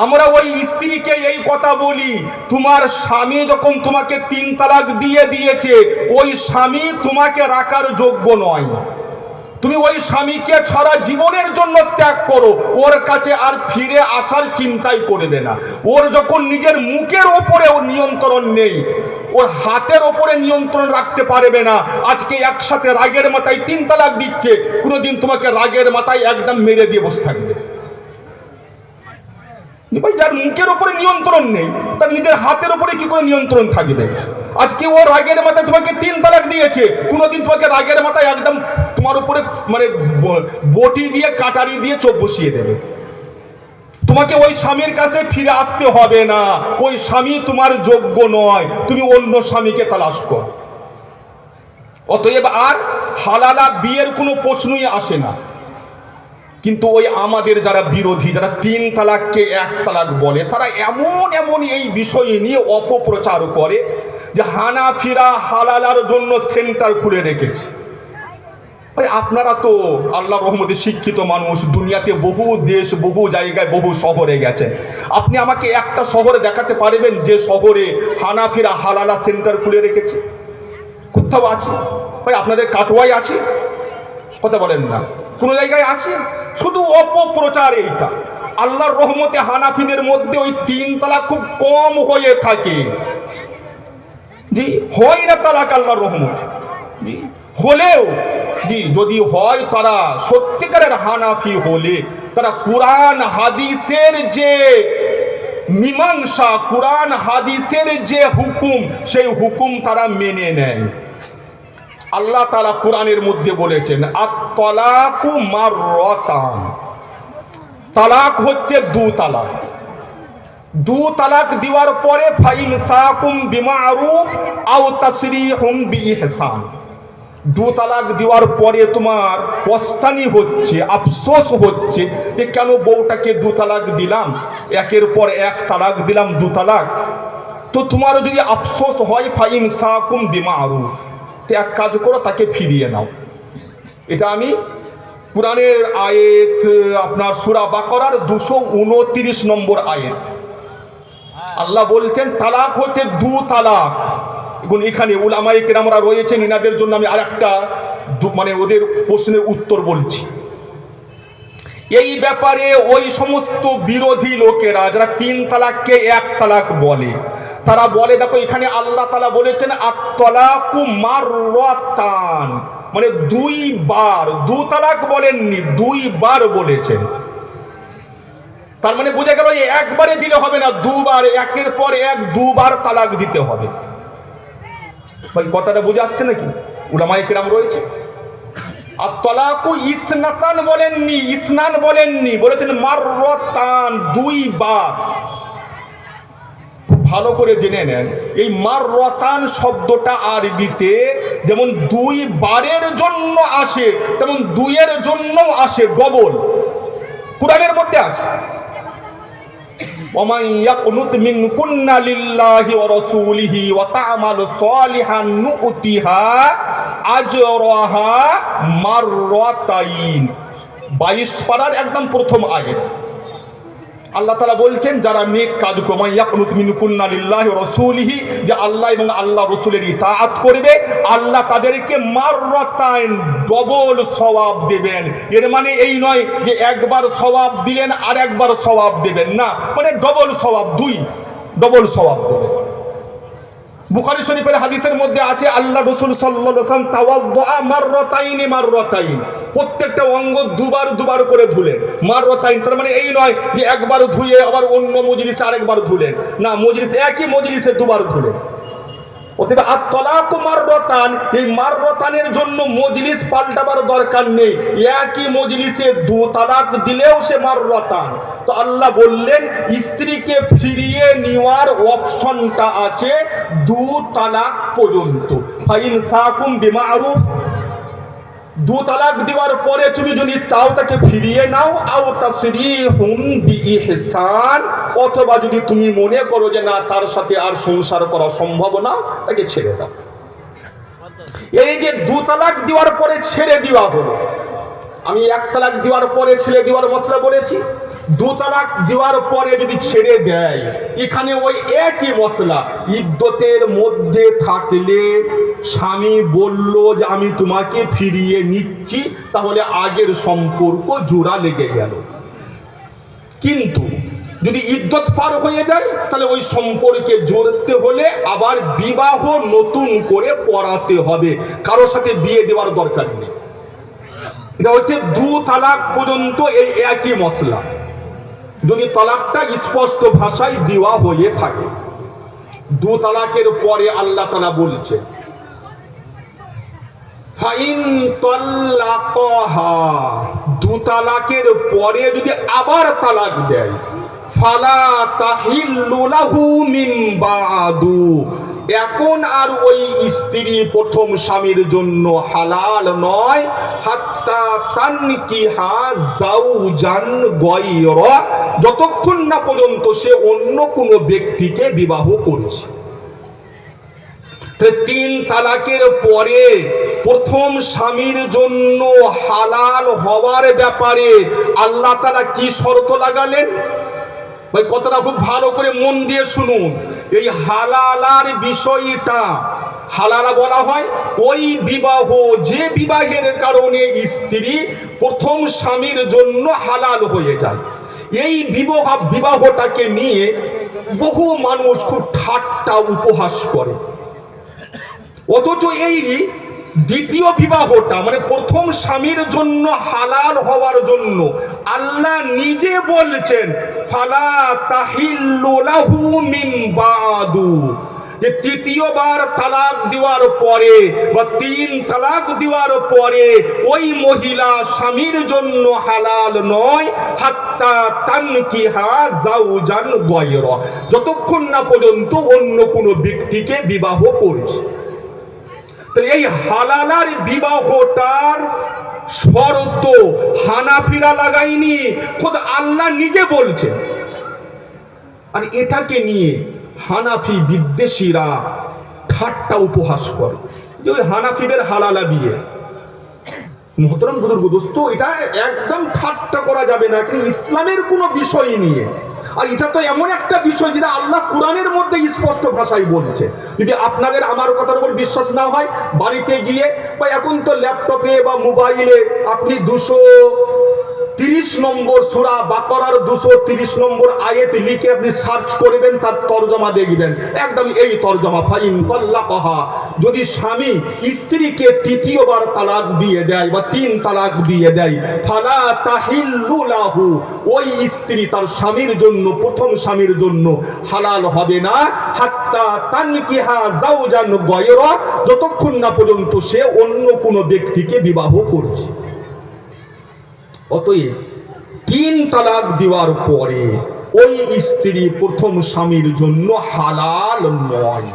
আমরা ওই স্ত্রীকে এই কথা বলি, তোমার স্বামী যখন তোমাকে 3 তালাক দিয়ে দিয়েছে, ওই স্বামী তোমাকে রাখার যোগ্য নয়। তুমি ওই স্বামীকে সারা জীবনের জন্য ত্যাগ করো, ওর কাছে আর ফিরে আসার চিন্তাই করবে না। ওর যখন নিজের মুখের ওপরে ও নিয়ন্ত্রণ নেই, ওর হাতের ওপরে নিয়ন্ত্রণ রাখতে পারবে না, আজকে একসাথে রাগের মাথায় 3 তালাক দিচ্ছে, কোনোদিন তোমাকে রাগের মাথায় একদম মেরে দিয়ে বসে থাকবে। ভাই, যার মুখের উপরে নিয়ন্ত্রণ নেই তার নিজের হাতের উপরে কি করে নিয়ন্ত্রণ থাকবে? আজকে ও রাগের মাথায় তোমাকে 3 তালাক দিয়েছে, কোনোদিন তোমাকে রাগের মাথায় একদম তোমার উপরে মানে বটি দিয়ে কাটারি দিয়ে চোখ বসিয়ে দেবে। তোমাকে ওই স্বামীর কাছে ফিরে আসতে হবে না, ওই স্বামী তোমার যোগ্য নয়, তুমি অন্য স্বামীকে তালাশ করো। অতএব আর হালালা বিয়ের কোনো প্রশ্নই আসে না। কিন্তু ওই আমাদের যারা বিরোধী, যারা 3 তালাককে 1 তালাক বলে, তারা এমন এমন এই বিষয় নিয়ে অপপ্রচার করে যে হানাফিরা হালালার জন্য সেন্টার খুলে রেখেছে। ভাই, আপনারা তো আল্লাহর রহমতে শিক্ষিত মানুষ, দুনিয়াতে বহু দেশ, বহু জায়গায়, বহু শহরে গেছেন। আপনি আমাকে একটা শহরে দেখাতে পারবেন যে শহরে হানাফিরা হালালা সেন্টার খুলে রেখেছে? কোথাও আছে? ভাই, আপনাদের কাটোয়ায় আছে? কথা বলেন না। কোনো জায়গায় আছে? শুধু অপপ্রচার এইটা। আল্লাহর রহমতে হানাফিদের মধ্যে ওই 3 তালাক খুব কম হয়ে থাকে। জি, হয় না তালাক আল্লাহর রহমতে। জি, হলেও জি যদি হয়, তারা সত্যিকারের হানাফি হলে তারা কুরআন হাদিসের যে মীমাংসা, কুরআন হাদিসের যে হুকুম, সেই হুকুম তারা মেনে নেয়। আল্লাহ তাআলা কোরআনের মধ্যে বলেছেন, আত-তালাকু মাররাতান, তালাক হচ্ছে 2 তালাক। 2 তালাক দেওয়ার পরে ফাইমসাকুম বিমারুফ আও তাসরিহুম বিইহসান। 2 তালাক দেওয়ার পরে তোমার পস্তানি হচ্ছে, আফসোস হচ্ছে যে কেন বউটাকে 2 তালাক দিলাম, একের পর 1 তালাক দিলাম, 2 তালাক। তো তোমারও যদি আফসোস হয়, ফাইমসাকুম বিমারুফ, এক কাজ করো, তাকে ফিরিয়ে নাও। এটা আমি কুরআনের আয়াত, আপনার সূরা বাকারার 229 নম্বর আয়াত। আল্লাহ বলছেন তালাক হচ্ছে 2 তালাক। এখন এখানে উলামায়ে কেরামরা রয়েছেন, এনাদের জন্য আমি আরেকটা মানে ওদের প্রশ্নের উত্তর বলছি। এই ব্যাপারে ওই সমস্ত বিরোধী লোকেরা যারা 3 তালাককে 1 তালাক বলে, তারা বলে দেখো এখানে আল্লাহ তাআলা বলেছেন আত-তালাকু মাররাতান, মানে 2 বার। 2 তালাক বলেননি, 2 বার বলেছেন। তার মানে বোঝা গেল একবারে দিলে হবে না, 2 বার, একের পর 1 2 বার তালাক দিতে হবে। ভাই, কথাটা বুঝে আসছে নাকি? উলামায়ে কেরাম রয়েছে। আত-তালাকু ইসনাতান বলেননি, ইসনান বলেননি, বলেছেন মাররাতান, 2 বার। ভালো করে জেনে নেন, এই মাররাতান শব্দটা আরবিতে যেমন 2 বারের জন্য আসে, তেমন 2 এর জন্যও আসে, ডবল। কুরআনের মধ্যে আছে, ওমান ইয়াকুনুত মিনকুন্না লিল্লাহি ওয়া রাসূলিহি ওয়া তা'মালু সালিহান নু'তিহা আজরাহা মাররাতাইন। 22 পারার একদম প্রথম আয়াত আল্লাহ তাআলা বলছেন যারা নেক কাজ করবে, ইয়াকুনুত মিনকুন্না লিল্লাহি ওয়া রাসূলিহি, যে আল্লাহ এবং আল্লাহ রাসূলের ইতাআত করবে, আল্লাহ তাদেরকে মাররাতাইন, ডবল সওয়াব দেবেন। এর মানে এই নয় যে একবার সওয়াব দিলেন আর একবার সওয়াব দেবেন না, মানে ডবল সওয়াব, 2 ডবল সওয়াব দেবেন। বুখারী শরীফের হাদিসের মধ্যে আছে আল্লাহ রাসূল সাল্লাল্লাহু আলাইহি ওয়াসাল্লাম তাওয়াদ্দুআ মাররাতাইনি মাররাতাইন, প্রত্যেকটা অঙ্গ 2 বার 2 বার করে ধুলেন। মাররাতাইন তার মানে এই নয় যে একবার ধুয়ে আবার অন্য মজলিসে আরেকবার ধুলেন, না, মজলিসে একই মজলিসে 2 বার ধুলেন। অতএব আত-তালাকু মাররাতান, এই মাররাতানের জন্য মজলিস পাল্টাবার দরকার নেই, একই মজলিসে 2 তালাক দিলেও সে মাররাতান। তো আল্লাহ বললেন স্ত্রীকে ফিরিয়ে নেওয়ার অপশনটা আছে 2 তালাক পর্যন্ত। ফাইনসাকুম বিমারুফ, 2 তালাক দেওয়ার পরে তুমি যদি তাও তাকে ফিরিয়ে নাও, আও তাসরিহুম বিইহসান, অথবা যদি তুমি মনে করো যে না তার সাথে আর সংসার করা সম্ভব না, তাকে ছেড়ে দাও। এই যে 2 তালাক দেওয়ার পরে ছেড়ে দেওয়া হলো, আমি 1 তালাক দেওয়ার পরে ছেড়ে দেওয়ার মশলা বলেছি, দু তালাক দেওয়ার পরে যদি ছেড়ে দেয়, এখানে ওই একই মশলা, ইদ্যতের মধ্যে থাকলে স্বামী বলল যে আমি তোমাকে ফিরিয়ে নিচ্ছি, তাহলে আগের সম্পর্ক জোড়া লেগে গেল। কিন্তু যদি ইদ্যত পার হয়ে যায়, তাহলে ওই সম্পর্কে জড়তে হলে আবার বিবাহ নতুন করে পড়াতে হবে, কারোর সাথে বিয়ে দেওয়ার দরকার নেই। এটা হচ্ছে দু তালাক পর্যন্ত এই একই মশলা, যদি তালাকটা স্পষ্ট ভাষায় দেওয়া হয়ে থাকে। দু তালাকের পরে আল্লাহ তাআলা বলছে ফাইন তাল্লাকাহা, দু তালাকের পরে যদি আবার তালাক দেয়, ফালা তাহিল্লু লাহু মিন বাদু, এখন আর ওই স্ত্রী প্রথম স্বামীর জন্য হালাল নয়, হাত্তা তানকিহা যাওজান গায়রা, যতক্ষণ না পর্যন্ত সে অন্য কোনো ব্যক্তিকে বিবাহ করছে। তিন তালাকের পরে প্রথম স্বামীর জন্য হালাল হওয়ার ব্যাপারে আল্লাহ তাআলা কি শর্ত লাগালেন? ভাই কথাটা খুব ভালো করে মন দিয়ে শুনুন। এই হালালার বিষয়টা, হালালা বলা হয় ওই বিবাহ, যে বিবাহের কারণে স্ত্রী প্রথম স্বামীর জন্য হালাল হয়ে যায়। এই বিবাহটাকে নিয়ে বহু মানুষ খুব ঠাট্টা উপহাস করে, অথচ এই দ্বিতীয় বিবাহটা মানে প্রথম স্বামীর জন্য হালাল হওয়ার জন্য আল্লাহ নিজে বলছেন ফালা তাহিল্লু লাহু মিন বাদু, যে তৃতীয়বার তালাক দেওয়ার পরে বা তিন তালাক দেওয়ার পরে ওই মহিলা স্বামীর জন্য হালাল নয়, হাত্তা তানকিহা যাওজান গায়রা, যতক্ষণ না পর্যন্ত অন্য কোনো ব্যক্তিকে বিবাহ করছে। তাহলে এই হালালার বিবাহটার শর্ত হানাফিরা লাগায়নি, খোদ আল্লাহ নিজে বলছেন। আর এটাকে নিয়ে হানাফি বিদ্বেষীরা ঠাট্টা উপহাস করে যে ওই হানাফিদের হালালা বিয়ে। মোহতরম বুজুর্গ দোস্ত, এটা একদম ঠাট্টা করা যাবে না, কিন্তু ইসলামের কোনো বিষয় নিয়ে। আর এটা তো এমন একটা বিষয় যেটা আল্লাহ কোরআনের মধ্যে স্পষ্ট ভাষায় বলছে। যদি আপনাদের আমার কথার উপর বিশ্বাস না হয়, বাড়িতে গিয়ে বা এখন তো ল্যাপটপে বা মোবাইলে আপনি 230 নম্বর সূরা বাকারার 230 নম্বর আয়াত লিখে আপনি সার্চ করবেন, তার তরজমা দেখবেন, একদম এই তরজমা, ফাইন তাল্লাকাহা, যদি স্বামী স্ত্রীকে তৃতীয়বার তালাক দিয়ে দেয় বা তিন তালাক দিয়ে দেয়, ফালা তাহিল্লু লাহু, ওই স্ত্রী তার স্বামীর জন্য, প্রথম স্বামীর জন্য হালাল হবে না, হাত্তা তানকিহা যাওজান গায়রা, যতক্ষণ না পর্যন্ত সে অন্য কোনো ব্যক্তিকে বিবাহ করছে। অতএব তিন তালাক দেওয়ার পরে ওই স্ত্রী প্রথম স্বামীর জন্য হালাল নয়।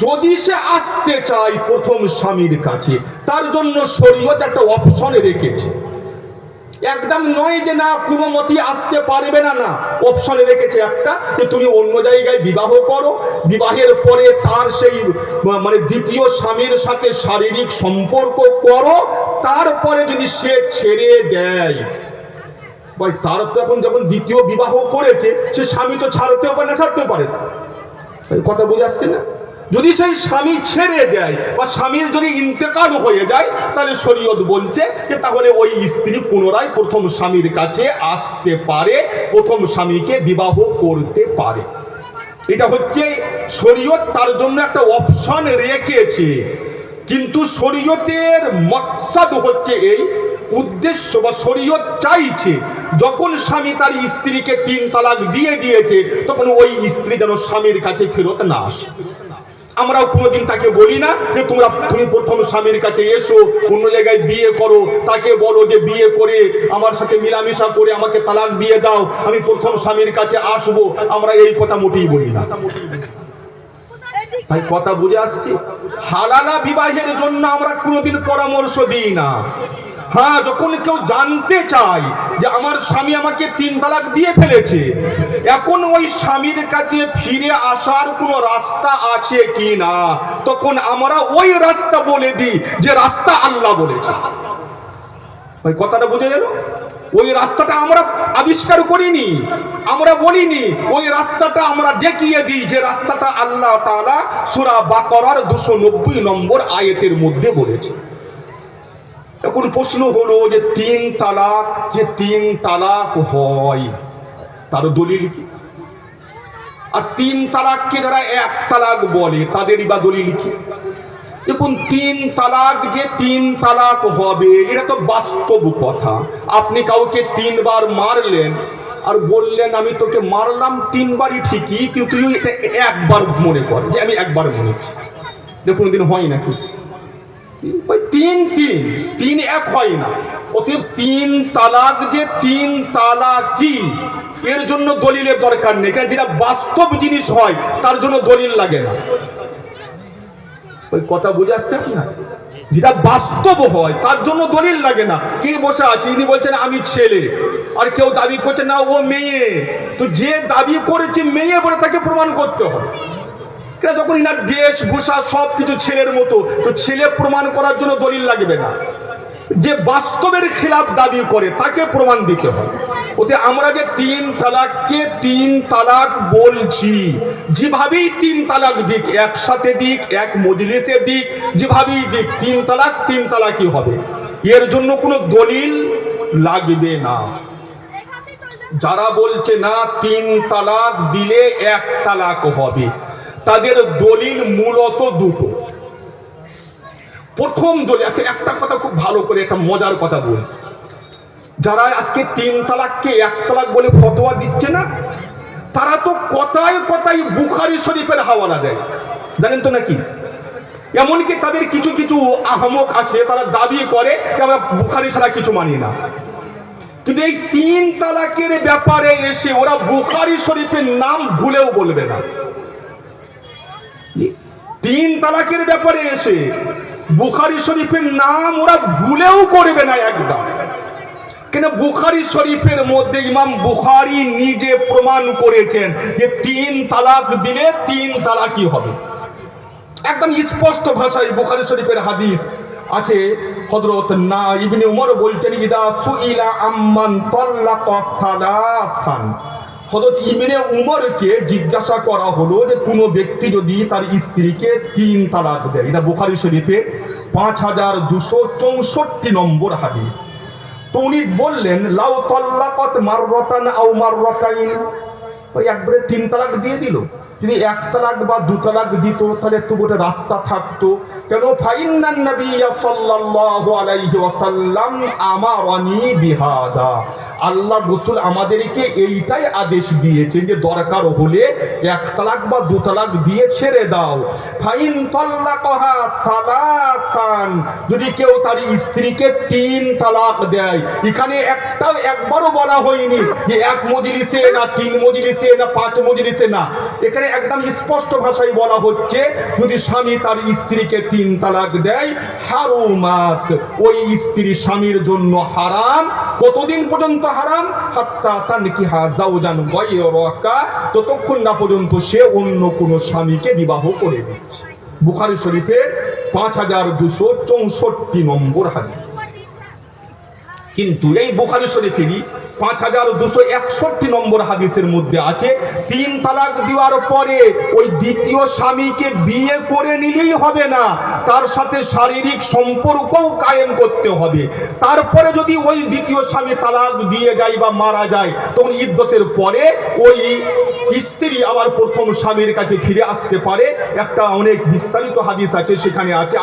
যদি সে আসতে চায় প্রথম স্বামীর কাছে, তার জন্য শরীয়ত একটা অপশন রেখেছে। একদম নয় যে না কোনো মতে আসতে পারবে না, না, অপশনে রেখেছে একটা, যে তুমি অন্য জায়গায় বিবাহ করো, বিবাহের পরে তার সেই মানে দ্বিতীয় স্বামীর সাথে শারীরিক সম্পর্ক করো, তারপরে যদি সে ছেড়ে দেয়, ভাই তার তো এখন যখন দ্বিতীয় বিবাহ করেছে, সে স্বামী তো ছাড়তেও পারে না, ছাড়তেও পারে, কথা বুঝে আসছে না? যদি সেই স্বামী ছেড়ে দেয় বা স্বামীর যদি ইন্তেকাল হয়ে যায়, তাহলে শরীয়ত বলছে যে তাহলে ওই স্ত্রী পুনরায় প্রথম স্বামীর কাছে আসতে পারে, প্রথম স্বামীকে বিবাহ করতে পারে। এটা হচ্ছে শরীয়ত তার জন্য একটা অপশন রেখেছে। কিন্তু শরীয়তের মাকসাদ হচ্ছে এই, উদ্দেশ্য বা শরীয়ত চাইছে যখন স্বামী তার স্ত্রীকে তিন তালাক দিয়ে দিয়েছে, তখন ওই স্ত্রী যেন স্বামীর কাছে ফেরত না আসে। আমরাও কোনোদিন তাকে বলি না যে তুমি প্রথম স্বামীর কাছে এসো, অন্য জায়গায় বিয়ে করো, তাকে বলো যে বিয়ে করে আমার সাথে মিলামিশা করে আমাকে তালাক দিয়ে দাও, আমি প্রথম স্বামীর কাছে আসবো। আমরা এই কথা মোটেই বলি না। তাই কথা বুঝে আসছে? হালালা বিবাহের জন্য আমরা কোনোদিন পরামর্শ দিই না। হ্যাঁ, যখন কেউ জানতে চায় যে আমার স্বামী আমাকে তিন তালাক দিয়ে ফেলেছে, এখন ওই স্বামীর কাছে ফিরে আসার কোনো রাস্তা আছে কি না, তখন আমরা ওই রাস্তা বলে দিই যে রাস্তা আল্লাহ বলেছে। ওই কথাটা বুঝে গেল? ওই রাস্তাটা আমরা আবিষ্কার করিনি, আমরা বলিনি, ওই রাস্তাটা আমরা দেখিয়ে দিই, যে রাস্তাটা আল্লাহ তাআলা সূরা বাকারার 290 নম্বর আয়াতের মধ্যে বলেছে। এখন প্রশ্ন হলো যে তিন তালাক হয়, তার দলিল কি? আর তিন তালাককে যারা এক তালাক বলে তাদেরই বা দলিল কি? দেখুন, তিন তালাক যে তিন তালাক হবে এটা তো বাস্তব কথা। আপনি কাউকে 3 বার মারলেন আর বললেন আমি তোকে মারলাম 3 বারই ঠিকই, কিন্তু তুই এটা একবার মনে কর যে আমি একবার মনেছি। দেখুন দিন হয় নাকি? ওই তিন এক হয় না। অতএব তিন তালাক যে তিন তালাক কি, এর জন্য দলিলের দরকার নেই। কারণ যেটা বাস্তব জিনিস হয় তার জন্য দলিল লাগে না। ওই কথা বুঝে আসছে না? যেটা বাস্তব হয় তার জন্য দলিল লাগে না। কে বসে আছে, ইনি বলছেন আমি ছেলে, আর কেউ দাবি করছে না ও মেয়ে, তো যে দাবি করেছে মেয়ে বলে তাকে প্রমাণ করতে হবে। যখন ইনার বেশভূষা সবকিছু ছেলের মতো, তো ছেলে প্রমাণ করার জন্য দলিল লাগবে না। যে বাস্তবের খিলাফ দাবি করে তাকে প্রমাণ দিতে হয়। ওতে আমরা যে তিন তালাককে তিন তালাক বলছি, যেভাবেই তিন তালাক দিক, একসাথে দিক, এক মজলিসে দিক, যেভাবেই দিক, তিন তালাকই হবে। এর জন্য কোনো দলিল লাগবে না। যারা বলছে না তিন তালাক দিলে এক তালাক হবে, তাদের দলিল মূলত দুটো। প্রথম দলিল, আচ্ছা একটা কথা খুব ভালো করে, একটা মজার কথা বলি। যারা আজকে তিন তালাককে এক তালাক বলে ফতোয়া দিচ্ছে না, তারা তো কথায় কথায় বুখারী শরীফের হাওয়ালা দেয়, জানেন তো নাকি? এমনকি তাদের কিছু কিছু আহমক আছে, তারা দাবি করে আমরা বুখারী ছাড়া কিছু মানি না। কিন্তু এই তিন তালাকের ব্যাপারে এসে ওরা বুখারী শরীফের নাম ভুলেও বলবে না। তিন তালাকের ব্যাপারে এসে বুখারী শরীফের নাম ওরা ভুলেও করবে না একদম। কেন? বুখারী শরীফের মধ্যে ইমাম বুখারী নিজে প্রমাণ করেছেন যে তিন তালাক দিলে তিন তালাকই হবে। একদম স্পষ্ট ভাষায় বুখারী শরীফের হাদিস আছে। হযরত না ইবনে উমর বলছেন, ইদা সুইলা আম্মান তাল্লাকা সালাসান, হযরত ইবনে উমরকে জিজ্ঞাসা করা হলো যে কোনো ব্যক্তি যদি তার স্ত্রীকে তিন তালাক দেয়, এটা বুখারী শরীফে 5264 নম্বর হাদিস। তো উনি বললেন, লাউ তাল্লাকাত মাররাতান আও মাররাতাইন, ওই একবারে তিন তালাক দিয়ে দিল। যদি এক তালাক বা দু তালাক দিত তাহলে একটু গোটা রাস্তা থাকতো। কেন? ফাইন্নান নবিয়্যা সাল্লাল্লাহু আলাইহি ওয়াসাল্লাম আমারানি বিহাদা, আল্লাহ রাসূল আমাদেরকে এইটাই আদেশ দিয়েছেন যে দরকার হলে এক তালাক বা দু তালাক দিয়ে ছেড়ে দাও। ফাইন তাল্লাকাহা সালাসান, যদি কেউ তার স্ত্রীকে তিন তালাক দেয়, এখানে একবারও বলা হয়নি যে এক মজলিসে না, 3 মজলিসে না, 5 মজলিসে না। এখানে একদম স্পষ্ট ভাষায় বলা হচ্ছে যদি স্বামী তার স্ত্রীকে তিন তালাক দেয়, হারুমাত, ওই স্ত্রী স্বামীর জন্য হারাম। কতদিন পর্যন্ত হারাম? হাত্তা তানকিহা যাওজান গায়রাকা, ততক্ষণ না পর্যন্ত সে অন্য কোনো স্বামীকে বিবাহ করে দিচ্ছে। বুখারী শরীফের 5264 নম্বর হাদিস। কিন্তু এই বুখারী শরীফেরই 5261 নম্বর হাদিসের মধ্যে আছে তিন তালাক দেওয়ার পরে ওই দ্বিতীয় স্বামীকে বিয়ে করে নিলেই হবে না, তার সাথে শারীরিক সম্পর্কও কায়েম করতে হবে। তারপরে যদি ওই দ্বিতীয় স্বামী তালাক দিয়ে যায় বা মারা যায়, তখন ইদ্যতের পরে ওই স্ত্রী আবার প্রথম স্বামীর কাছে ফিরে আসতে পারে। একটা অনেক বিস্তারিত হাদিস আছে, সেখানে আছে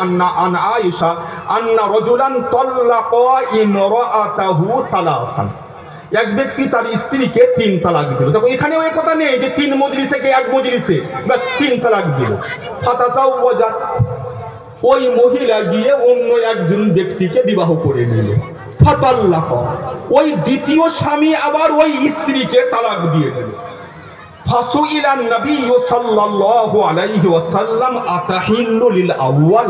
আন আয়েশা আন্না রাজুলান তাল্লাকা ইমরাআতাহু সালাসান, এক ব্যক্তি তার স্ত্রীকে তিন তালাক দিল। দেখো এখানে ওই কথা নেই যে 3 মজলিসে কে এক মজলিসে, বাস 3 তালাক দিল। ফাতাসাওয়াজাত, ওই মহিলা গিয়ে অন্য একজন ব্যক্তিকে বিবাহ করে নিল। ফাতাল্লাকা, ওই দ্বিতীয় স্বামী আবার ওই স্ত্রীকে তালাক দিয়ে দিল। ফাসুইলান নবী সাল্লাল্লাহু আলাইহি ওয়াসাল্লাম আতাহিল্লু লিল আউয়াল,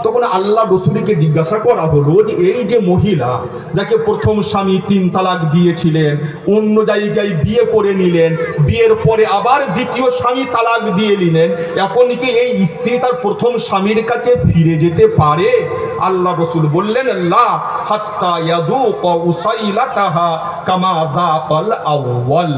তখন আল্লাহ রাসূলকে জিজ্ঞাসা করা হলো যে এই যে মহিলা যাকে প্রথম স্বামী 3 তালাক দিয়েছিলেন, অন্য জায়গায় বিয়ে করে নিলেন, বিয়ের পরে আবার দ্বিতীয় স্বামী তালাক দিয়ে নিলেন, এখন কি এই স্ত্রী তার প্রথম স্বামীর কাছে ফিরে যেতে পারে? আল্লাহ রাসূল বললেন লা হাত্তা ইয়াযুক উসাইলাতাহা কামা যাকাল আউয়াল।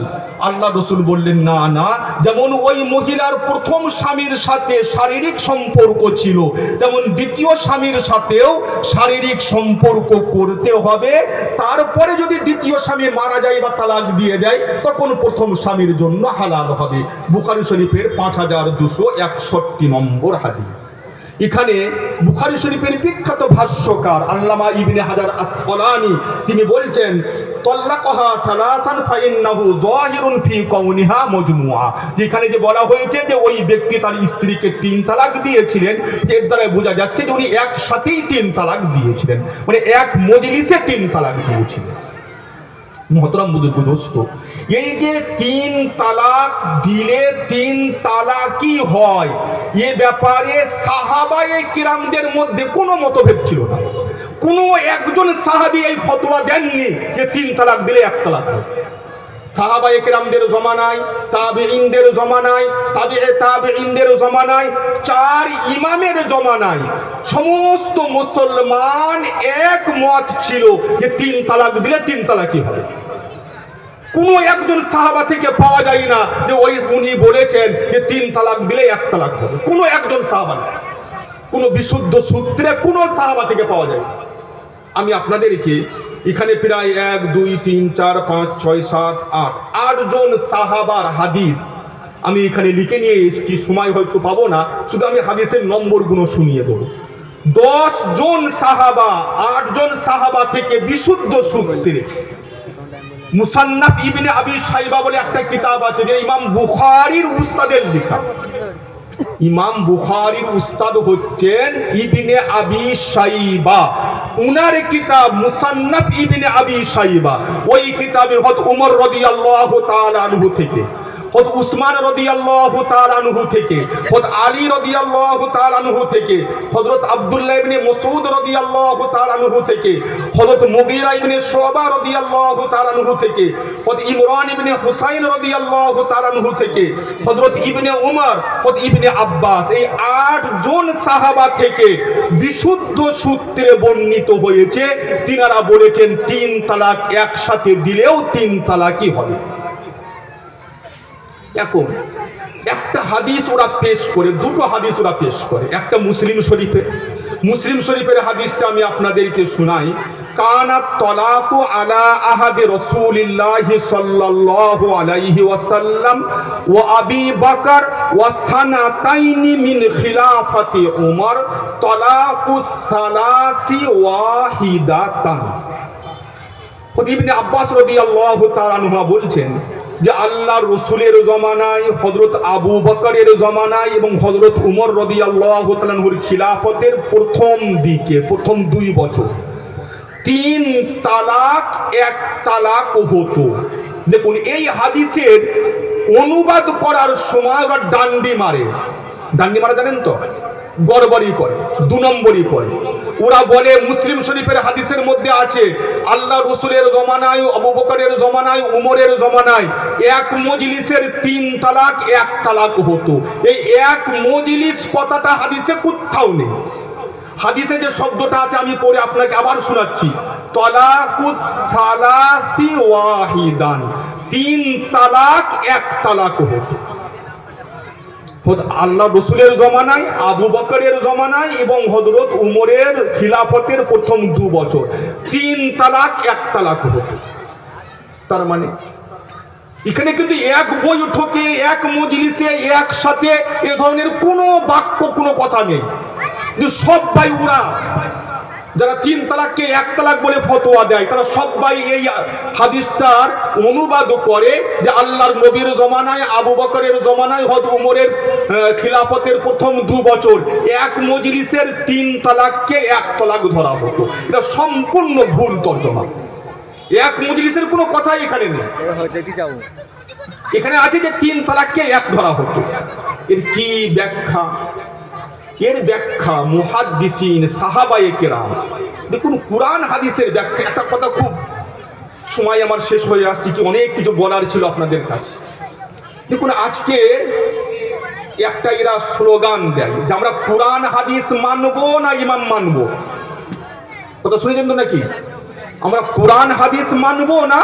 আল্লাহ রাসূল বললেন না না, যেমন ওই মহিলার প্রথম স্বামীর সাথে শারীরিক সম্পর্ক ছিল, তেমন দ্বিতীয় স্বামীর সাথেও শারীরিক সম্পর্ক করতে হবে। তারপরে যদি দ্বিতীয় স্বামী মারা যায় বা তালাক দিয়ে দেয়, তখন প্রথম স্বামীর জন্য হালাল হবে। বুখারী শরীফের 5261 নম্বর হাদিস। এখানে বুখারী শরীফের বিখ্যাত ভাষ্যকার আল্লামা ইবনে হাজার আসকালানী তিনি বলছেন তাল্লাকাহা সালাসান ফাইন্নাহু যাহিরুন ফি কাউনিহা মাজমুআ। যেখানে যে বলা হয়েছে যে ওই ব্যক্তি তার স্ত্রীকে 3 তালাক দিয়েছিলেন, এর দ্বারা বোঝা যাচ্ছে যে উনি একসাথেই 3 তালাক দিয়েছিলেন, মানে এক মজলিসে 3 তালাক দিয়েছিলেন। মোহতরম বুজুর্গ দোস্ত, এই যে 3 তালাক দিলে 3 তালাকই হয়, এ ব্যাপারে সাহাবায়ে কিরামদের মধ্যে কোনো মতভেদ ছিল না। কোনো একজন সাহাবী এই ফতোয়া দেননি যে 3 তালাক দিলে 1 তালাক হয়। সাহাবায়ে কিরামদের জমানায়, তাবেঈনদের জমানায়, তাবেঈনদের জমানায়, 4 ইমামের জমানায় সমস্ত মুসলমান এক মত ছিল যে 3 তালাক দিলে 3 তালাকই হবে। কোনো একজন সাহাবা থেকে পাওয়া যায় না যে উনি বলেছেন যে 3 তালাক দিলে 1 তালাক হবে। কোনো একজন সাহাবা না, কোনো বিশুদ্ধ সূত্রে কোনো সাহাবা থেকে পাওয়া যায় না। আমি আপনাদেরকে এখানে প্রায় 1 2 3 4 5 6 7 8 8 জন সাহাবার হাদিস আমি এখানে লিখে নিয়ে এসেছি, সময় হয়তো পাবো না, শুধু আমি হাদিসের নম্বরগুলো শুনিয়ে দেবো। 10 জন সাহাবা, 8 জন সাহাবা থেকে বিশুদ্ধ সূত্রে মুসান্নাফ ইবনে আবি শাইবা বলে একটা কিতাব আছে, যে ইমাম বুখারীর উস্তাদের লেখা। ইমাম বুখারীর উস্তাদ হচ্ছেন ইবনে আবি শাইবা, উনার কিতাব মুসান্নাফ ইবনে আবি শাইবা। ওই কিতাবে হযরত ওমর রাদিয়াল্লাহু তাআলা আনহু থেকে, হযরত উসমান রাদিয়াল্লাহু তাআলা আনহু থেকে, হযরত আলী রাদিয়াল্লাহু তাআলা আনহু থেকে, হযরত আব্দুল্লাহ ইবনে মাসউদ রাদিয়াল্লাহু তাআলা আনহু থেকে, হযরত মুগীরা ইবনে শুবা রাদিয়াল্লাহু তাআলা আনহু থেকে, হযরত ইমরান ইবনে হুসাইন রাদিয়াল্লাহু তাআলা আনহু থেকে, হযরত ইবনে উমর, হযরত ইবনে আব্বাস, এই 8 জন সাহাবা থেকে বিশুদ্ধ সূত্রে বর্ণিত হয়েছে। তিনারা বলেছেন 3 তালাক একসাথে দিলেও 3 তালাকই হবে। এখন একটা হাদিস ওরা পেশ করে, দুটো হাদিস ওরা পেশ করে। একটা মুসলিম শরীফের হাদিসটা আমি আপনাদেরকে শোনাই। কানাত তালাকু আলা আহাদি রাসূলিল্লাহি সাল্লাল্লাহু আলাইহি ওয়াসাল্লাম ওয়া আবি বকর ওয়া সানাতাইনি মিন খিলাফাতি উমর তালাকু সালাসি ওয়াহিদাতান। ইবনে আব্বাস রাদিয়াল্লাহু তাআলা আনহু বলছেন যে আল্লাহর রাসূলের জমানায়, হযরত আবু বকরের জমানায় এবং হযরত উমর রাদিয়াল্লাহু তাআলা আনহুর খিলাফতের প্রথম দিকে, প্রথম 2 বছর 3 তালাক 1 তালাক হতো। দেখুন, এই হাদিসের অনুবাদ করার সময় ওরা ডান্ডি মারে জানেন তো, গড়বড়ি করে, 2 নম্বরই করে। ওরা বলে মুসলিম শরীফের হাদিসের মধ্যে আছে আল্লাহ রাসূলের জমানায়, আবু বকরের জমানায়, উমরের জমানায় এক মজলিসের 3 তালাক 1 তালাক হতো। এই এক মজলিস কথাটা হাদিসে কোথাও নেই। হাদিসে যে শব্দটা আছে আমি পড়ে আপনাকে আবার শোনাচ্ছি, তালাকুস সালাসি ওয়াহিদান, 3 তালাক 1 তালাক হতো। আল্লাহ রাসূলের জমানায়, আবু বকরের জমানায় এবং হযরত উমরের খিলাফতের প্রথম 2 বছর 3 তালাক 1 তালাক হতো। তার মানে এখানে কিন্তু এক বৈঠকে, এক মজলিসে, একসাথে এ ধরনের কোনো বাক্য, কোনো কথা নেই। কিন্তু সবাই ওরা যারা 3 তালাককে 1 তালাক বলে ফতোয়া দেয়, তারা সবাই এই হাদিসটার অনুবাদ করে যে আল্লাহর নবীর জমানায়, আবু বকরের জমানায়, হযরত উমরের খিলাফতের প্রথম 2 বছর এক মজলিসের 3 তালাককে 1 তালাক ধরা হতো। এটা সম্পূর্ণ ভুল তর্জমা। এক মজলিসের কোনো কথাই এখানে নেই। এখানে আছে যে 3 তালাককে এক ধরা হতো। এর কি ব্যাখ্যা? এর ব্যাখ্যা মুহাদ্দিসিন সাহাবায়ে কেরাম, দেখুন কোরআন হাদিসের ব্যাখ্যা। একটা কথা, খুব সময় আমার শেষ হয়ে আসছে, কি অনেক কিছু বলার ছিল আপনাদের কাছে। দেখুন আজকে একটা এরা স্লোগান দেয় যে আমরা কোরআন হাদিস মানবো না ইমাম মানবো। কথা শুনেছেন তো নাকি? আমরা কোরআন হাদিস মানবো না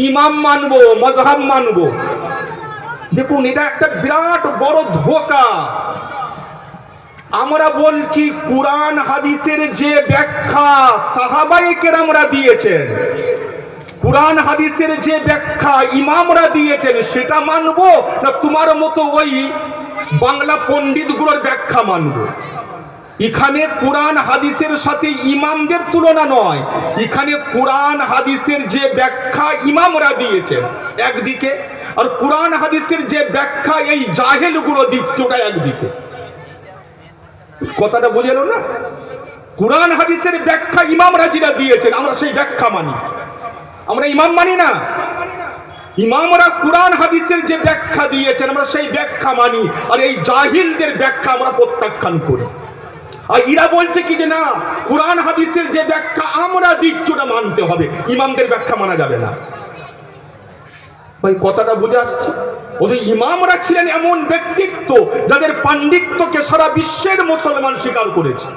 ইমাম মানবো, মজহাব মানবো। দেখুন এটা একটা বিরাট বড় ধোঁকা। আমরা বলছি কোরআন হাদিসের যে ব্যাখ্যা সাহাবায়ে কেরামরা দিয়েছেন, কোরআন হাদিসের যে ব্যাখ্যা ইমামরা দিয়েছেন সেটা মানবো, না তোমার মতো ওই বাংলা পণ্ডিতগুলোর ব্যাখ্যা মানবো? এখানে কোরআন হাদিসের সাথে ইমামদের তুলনা নয়, এখানে কোরআন হাদিসের যে ব্যাখ্যা ইমামরা দিয়েছেন একদিকে, আর কোরআন হাদিসের যে ব্যাখ্যা এই জাহেলগুলো দিচ্ছে ওটা একদিকে। কথাটা বুঝে এলো না? কোরআন হাদিসের ব্যাখ্যা ইমামরা যেটা দিয়েছেন আমরা সেই ব্যাখ্যা মানি, আমরা ইমাম মানি না। ইমামরা কোরআন হাদিসের যে ব্যাখ্যা দিয়েছেন আমরা সেই ব্যাখ্যা মানি, আর এই জাহিলদের ব্যাখ্যা আমরা প্রত্যাখ্যান করি। আর এরা বলছে কি যে না, কোরআন হাদিসের যে ব্যাখ্যা আমরা দিচ্ছি ওটা মানতে হবে, ইমামদের ব্যাখ্যা মানা যাবে না। ভাই কথাটা বুঝে আসছে? ওই ইমামরা ছিলেন এমন ব্যক্তিত্ব যাদের পাণ্ডিত্যকে সারা বিশ্বের মুসলমান স্বীকার করেছে।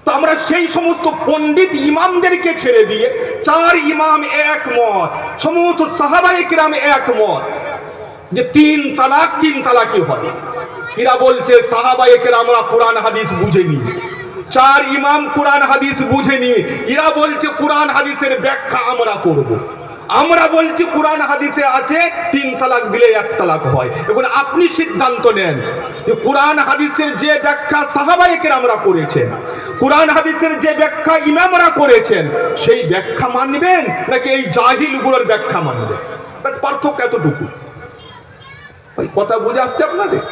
তো আমরা সেই সমস্ত পণ্ডিত ইমামদেরকে ছেড়ে দিয়ে 4 ইমাম একমত, সমস্ত সাহাবায়ে কেরাম একমত যে 3 তালাকই হয়। এরা বলছে সাহাবায়ে কেরামরা কোরআন হাদিস বুঝেনি, 4 ইমাম কোরআন হাদিস বুঝেনি। এরা বলছে কোরআন হাদিসের ব্যাখ্যা আমরা করব। আমরা বলছি কোরআন হাদিসে আছে 3 তালাক দিলে 1 তালাক হয়। এখন আপনি সিদ্ধান্ত নেন যে কোরআন হাদিসের যে ব্যাখ্যা সাহাবায়ে কেরামরা করেছেন, কোরআন হাদিসের যে ব্যাখ্যা ইমামরা করেছেন, সেই ব্যাখ্যা মানবেন নাকি এই জাহিলগুলোর ব্যাখ্যা মানবেন? ব্যাস পার্থক্য এতটুকু। ওই কথা বুঝে আসছে আপনাদের?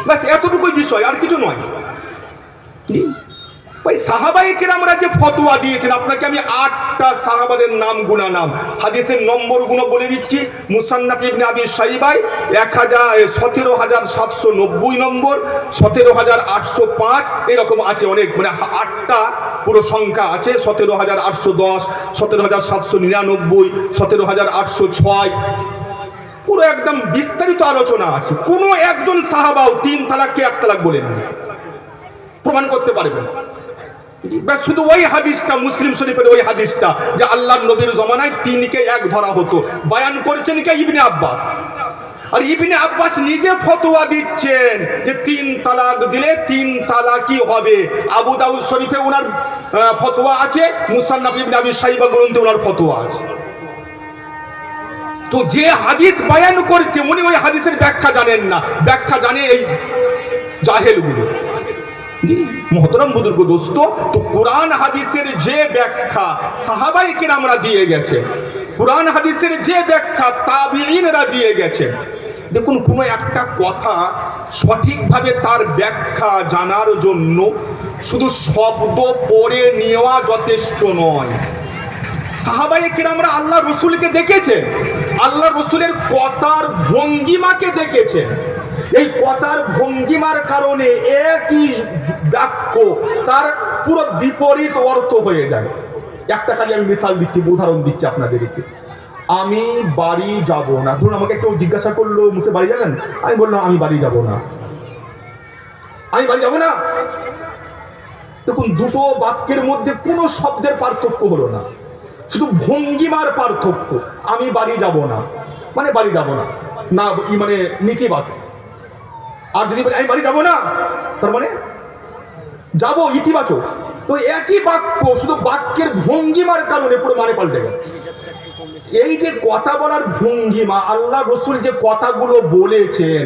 ব্যাস এতটুকুই বিষয়, আর কিছু নয়। ওই সাহাবায়ে কেরামরা যে ফতোয়া দিয়েছেন, আপনাকে আমি 8টা সাহাবাদের নাম গুনানাম হাদিসের নম্বর গুলো বলে দিচ্ছি। মুসান্নাফ ইবনে আবি শাইবায় 17,790 নম্বর, 17,805 এরকম আছে, অনেক মানে 8টা পুরো সংখ্যা আছে। 17,810, 17,799, 17,806, পুরো একদম বিস্তারিত আলোচনা আছে। কোনো একজন সাহাবাও 3 তালাককে 1 তালাক বলেননি, প্রমাণ করতে পারবেন। শুধু ওই হাদিসটা, মুসলিম শরীফের ওই হাদিসটা যে আল্লাহর নবীর জমানায় 3কে 1 ধরা হতো, বয়ান করেছেন কে? ইবনে আব্বাস। আর ইবনে আব্বাস নিজে ফতোয়া দিচ্ছেন যে 3 তালাক দিলে 3 তালাকই হবে। আবু দাউদ শরীফে ওনার ফতোয়া আছে, মুসান্নাফ ইবনে আবি শাইবা গ্রন্থে ওনার ফতোয়া আছে। তো যে হাদিস বয়ান করছে উনি ওই হাদিসের ব্যাখ্যা জানেন না, ব্যাখ্যা জানে এই জাহেলগুলো। মোহতরম বুজুর্গ দোস্ত, তো কোরআন হাদিসের যে ব্যাখ্যা সাহাবায়ে কেরামরা দিয়ে গেছে, কোরআন হাদিসের যে ব্যাখ্যা তাবিঈনরা দিয়ে গেছে, দেখুন কোনো একটা কথা সঠিকভাবে তার ব্যাখ্যা জানার জন্য শুধু শব্দ পড়ে নেওয়া যথেষ্ট নয়। সাহাবায়ে কেরামরা আল্লাহ রসুলকে দেখেছেন, আল্লাহ রসুলের কথার ভঙ্গিমাকে দেখেছেন। এই কথার ভঙ্গিমার কারণে একই বাক্য তার পুরো বিপরীত অর্থ হয়ে যায়। একটা খালি আমি মিসাল দিচ্ছি, উদাহরণ দিচ্ছি আপনাদেরকে। আমি বাড়ি যাব না, ধরুন আমাকে কেউ জিজ্ঞাসা করলো মুখে বাড়ি যাবেন, আমি বললাম আমি বাড়ি যাব না, আমি বাড়ি যাব না। দেখুন দুটো বাক্যের মধ্যে কোনো শব্দের পার্থক্য হলো না, শুধু ভঙ্গিমার পার্থক্য। আমি বাড়ি যাব না মানে বাড়ি যাব না, না মানে নীতিবাচক। আর যদি বলে আমি বাড়ি যাব না, তার মানে যাব ইতিবাচক। তো একই বাক্য, শুধু বাক্যের ভঙ্গিমার কারণে পুরো মানে পাল্টে গেল। এই যে কথা বলার ভঙ্গিমা, আল্লাহ রসুল যে কথাগুলো বলেছেন,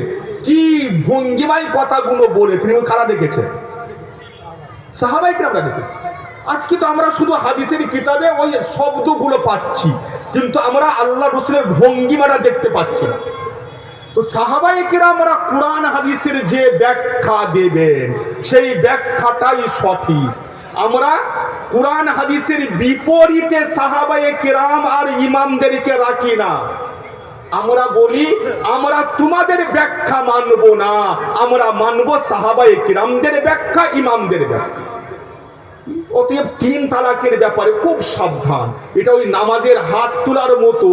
কি ভঙ্গিমায় কথাগুলো বলেছেন, এবং কারা দেখেছে? সাহাবায়ে কেরামরা দেখেছে। আজকে তো আমরা শুধু হাদিসের কিতাবে ওই শব্দগুলো পাচ্ছি, কিন্তু আমরা আল্লাহ রসুলের ভঙ্গিমাটা দেখতে পাচ্ছি না। তো সাহাবায়ে কেরামরা কোরআন হাদিসের যে ব্যাখ্যা দেবেন সেই ব্যাখ্যাটাই সঠিক। আমরা কোরআন হাদিসের বিপরীতে সাহাবায়ে কেরাম আর ইমামদেরকে রাখি না, আমরা বলি আমরা তোমাদের ব্যাখ্যা মানবো না, আমরা মানবো সাহাবায়ে কিরামদের ব্যাখ্যা, ইমামদের ব্যাখ্যা। অতএব তিন তালাকের ব্যাপারে খুব সাবধান। এটা ওই নামাজের হাত তোলার মতো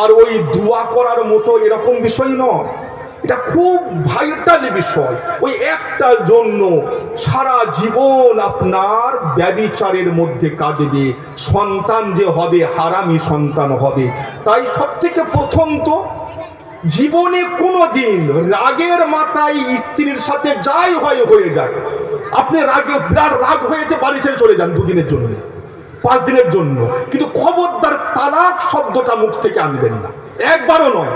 আর ওই দোয়া করার মতো এরকম বিষয় নয়, এটা খুব ভাইটাল বিষয়। ওই একটা জন্য সারা জীবন আপনার ব্যভিচারের মধ্যে কাটবে, সন্তান যে হবে হারামি সন্তান হবে। তাই সব থেকে প্রথম তো জীবনে কোনো দিন রাগের মাথায় স্ত্রীর সাথে যাই হয় হয়ে যায়, আপনি রাগে বিরাট রাগ হয়েছে বাড়ি ছেড়ে চলে যান 2 দিনের জন্য, 5 দিনের জন্য, কিন্তু খবরদার তালাক শব্দটা মুখ থেকে আনবেন না, একবারও নয়।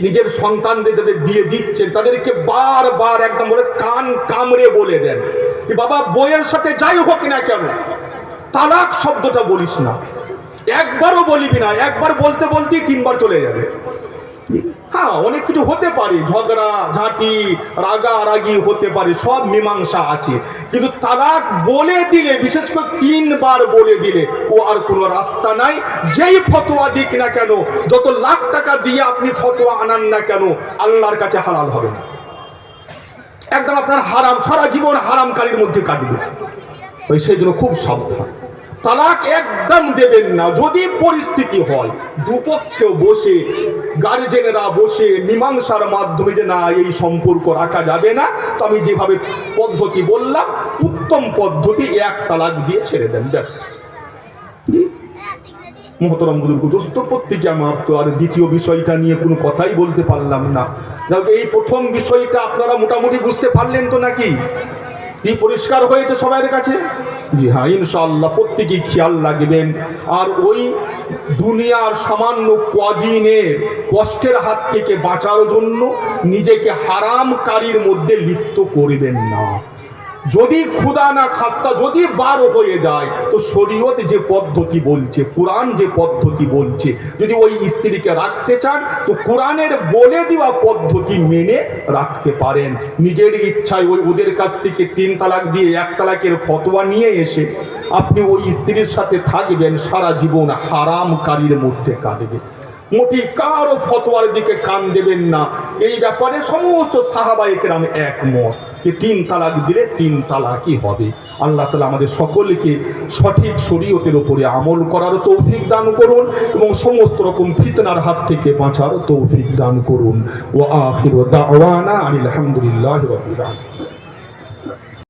নিজের সন্তানদের যাদের বিয়ে দিচ্ছেন তাদেরকে বারবার একদম বলে কান কামড়ে বলে দেন যে বাবা বইয়ের সাথে যাই হোক না কেন তালাক শব্দটা বলিস না, একবারও বলিবি না। একবার বলতে বলতেই 3 বার চলে যাবে। হ্যাঁ, অনেক কিছু হতে পারে, ঝগড়া ঝাঁটি রাগারাগি হতে পারে, সব মীমাংসা আছে, কিন্তু তালাক বলে দিলে, বিশেষ করে 3 বার বলে দিলে ও আর কোনো রাস্তা নাই। যেই ফতোয়া দিক না কেন, যত লাখ টাকা দিয়ে আপনি ফতোয়া আনান না কেন, আল্লাহর কাছে হালাল হবে না। একদম আপনার হারাম, সারা জীবন হারামকারীর মধ্যে কাটবে। ওই সেই জন্য খুব সাবধান, তালাক একদম দেবেন না। যদি পরিস্থিতি হয় দুপক্ষেও বসে, গার্জেনরা বসে মীমাংসার মাধ্যমে যে না এই সম্পর্ক রাখা যাবে না, তো আমি যেভাবে পদ্ধতি বললাম উত্তম পদ্ধতি, 1 তালাক দিয়ে ছেড়ে দেন, ব্যাস। মোহতরম বুজুর্গ দোস্ত, প্রত্যেকে আমার তো আর দ্বিতীয় বিষয়টা নিয়ে কোনো কথাই বলতে পারলাম না। এই প্রথম বিষয়টা আপনারা মোটামুটি বুঝতে পারলেন তো নাকি? কি পরিষ্কার হয়েছে সবার কাছে? জি হ্যাঁ, ইনশাআল্লাহ প্রত্যেকেই খেয়াল রাখবেন। আর ওই দুনিয়ার সামান্য কদিনের কষ্টের হাত থেকে বাঁচার জন্য নিজেকে হারামকারীর মধ্যে লিপ্ত করবেন না। যদি খুদা না খাস্তা যদি 12 হয়ে যায়, তো শরীয়ত যে পদ্ধতি বলছে, কোরআন যে পদ্ধতি বলছে, যদি ওই স্ত্রীকে রাখতে চান তো কোরআনের বলে দেওয়া পদ্ধতি মেনে রাখতে পারেন। নিজের ইচ্ছায় ওই ওদের কাছ থেকে 3 তালাক দিয়ে 1 তালাকের ফতোয়া নিয়ে এসে আপনি ওই স্ত্রীর সাথে থাকবেন, সারা জীবন হারামকারীর মধ্যে কাটবে। মোটি কারো ফতোয়ার দিকে কান দেবেন না। এই ব্যাপারে সমস্ত সাহাবায়ে কেরাম একমত যে 3 তালাক দিলে 3 তালাকই হবে। আল্লাহ তাআলা আমাদের সকলকে সঠিক শরীয়তের উপরে আমল করার তৌফিক দান করুন এবং সমস্ত রকম ফিতনার হাত থেকে বাঁচার তৌফিক দান করুন। ওয়া আখিরু দাওয়ানা আলহামদুলিল্লাহি রাব্বিল আলামিন।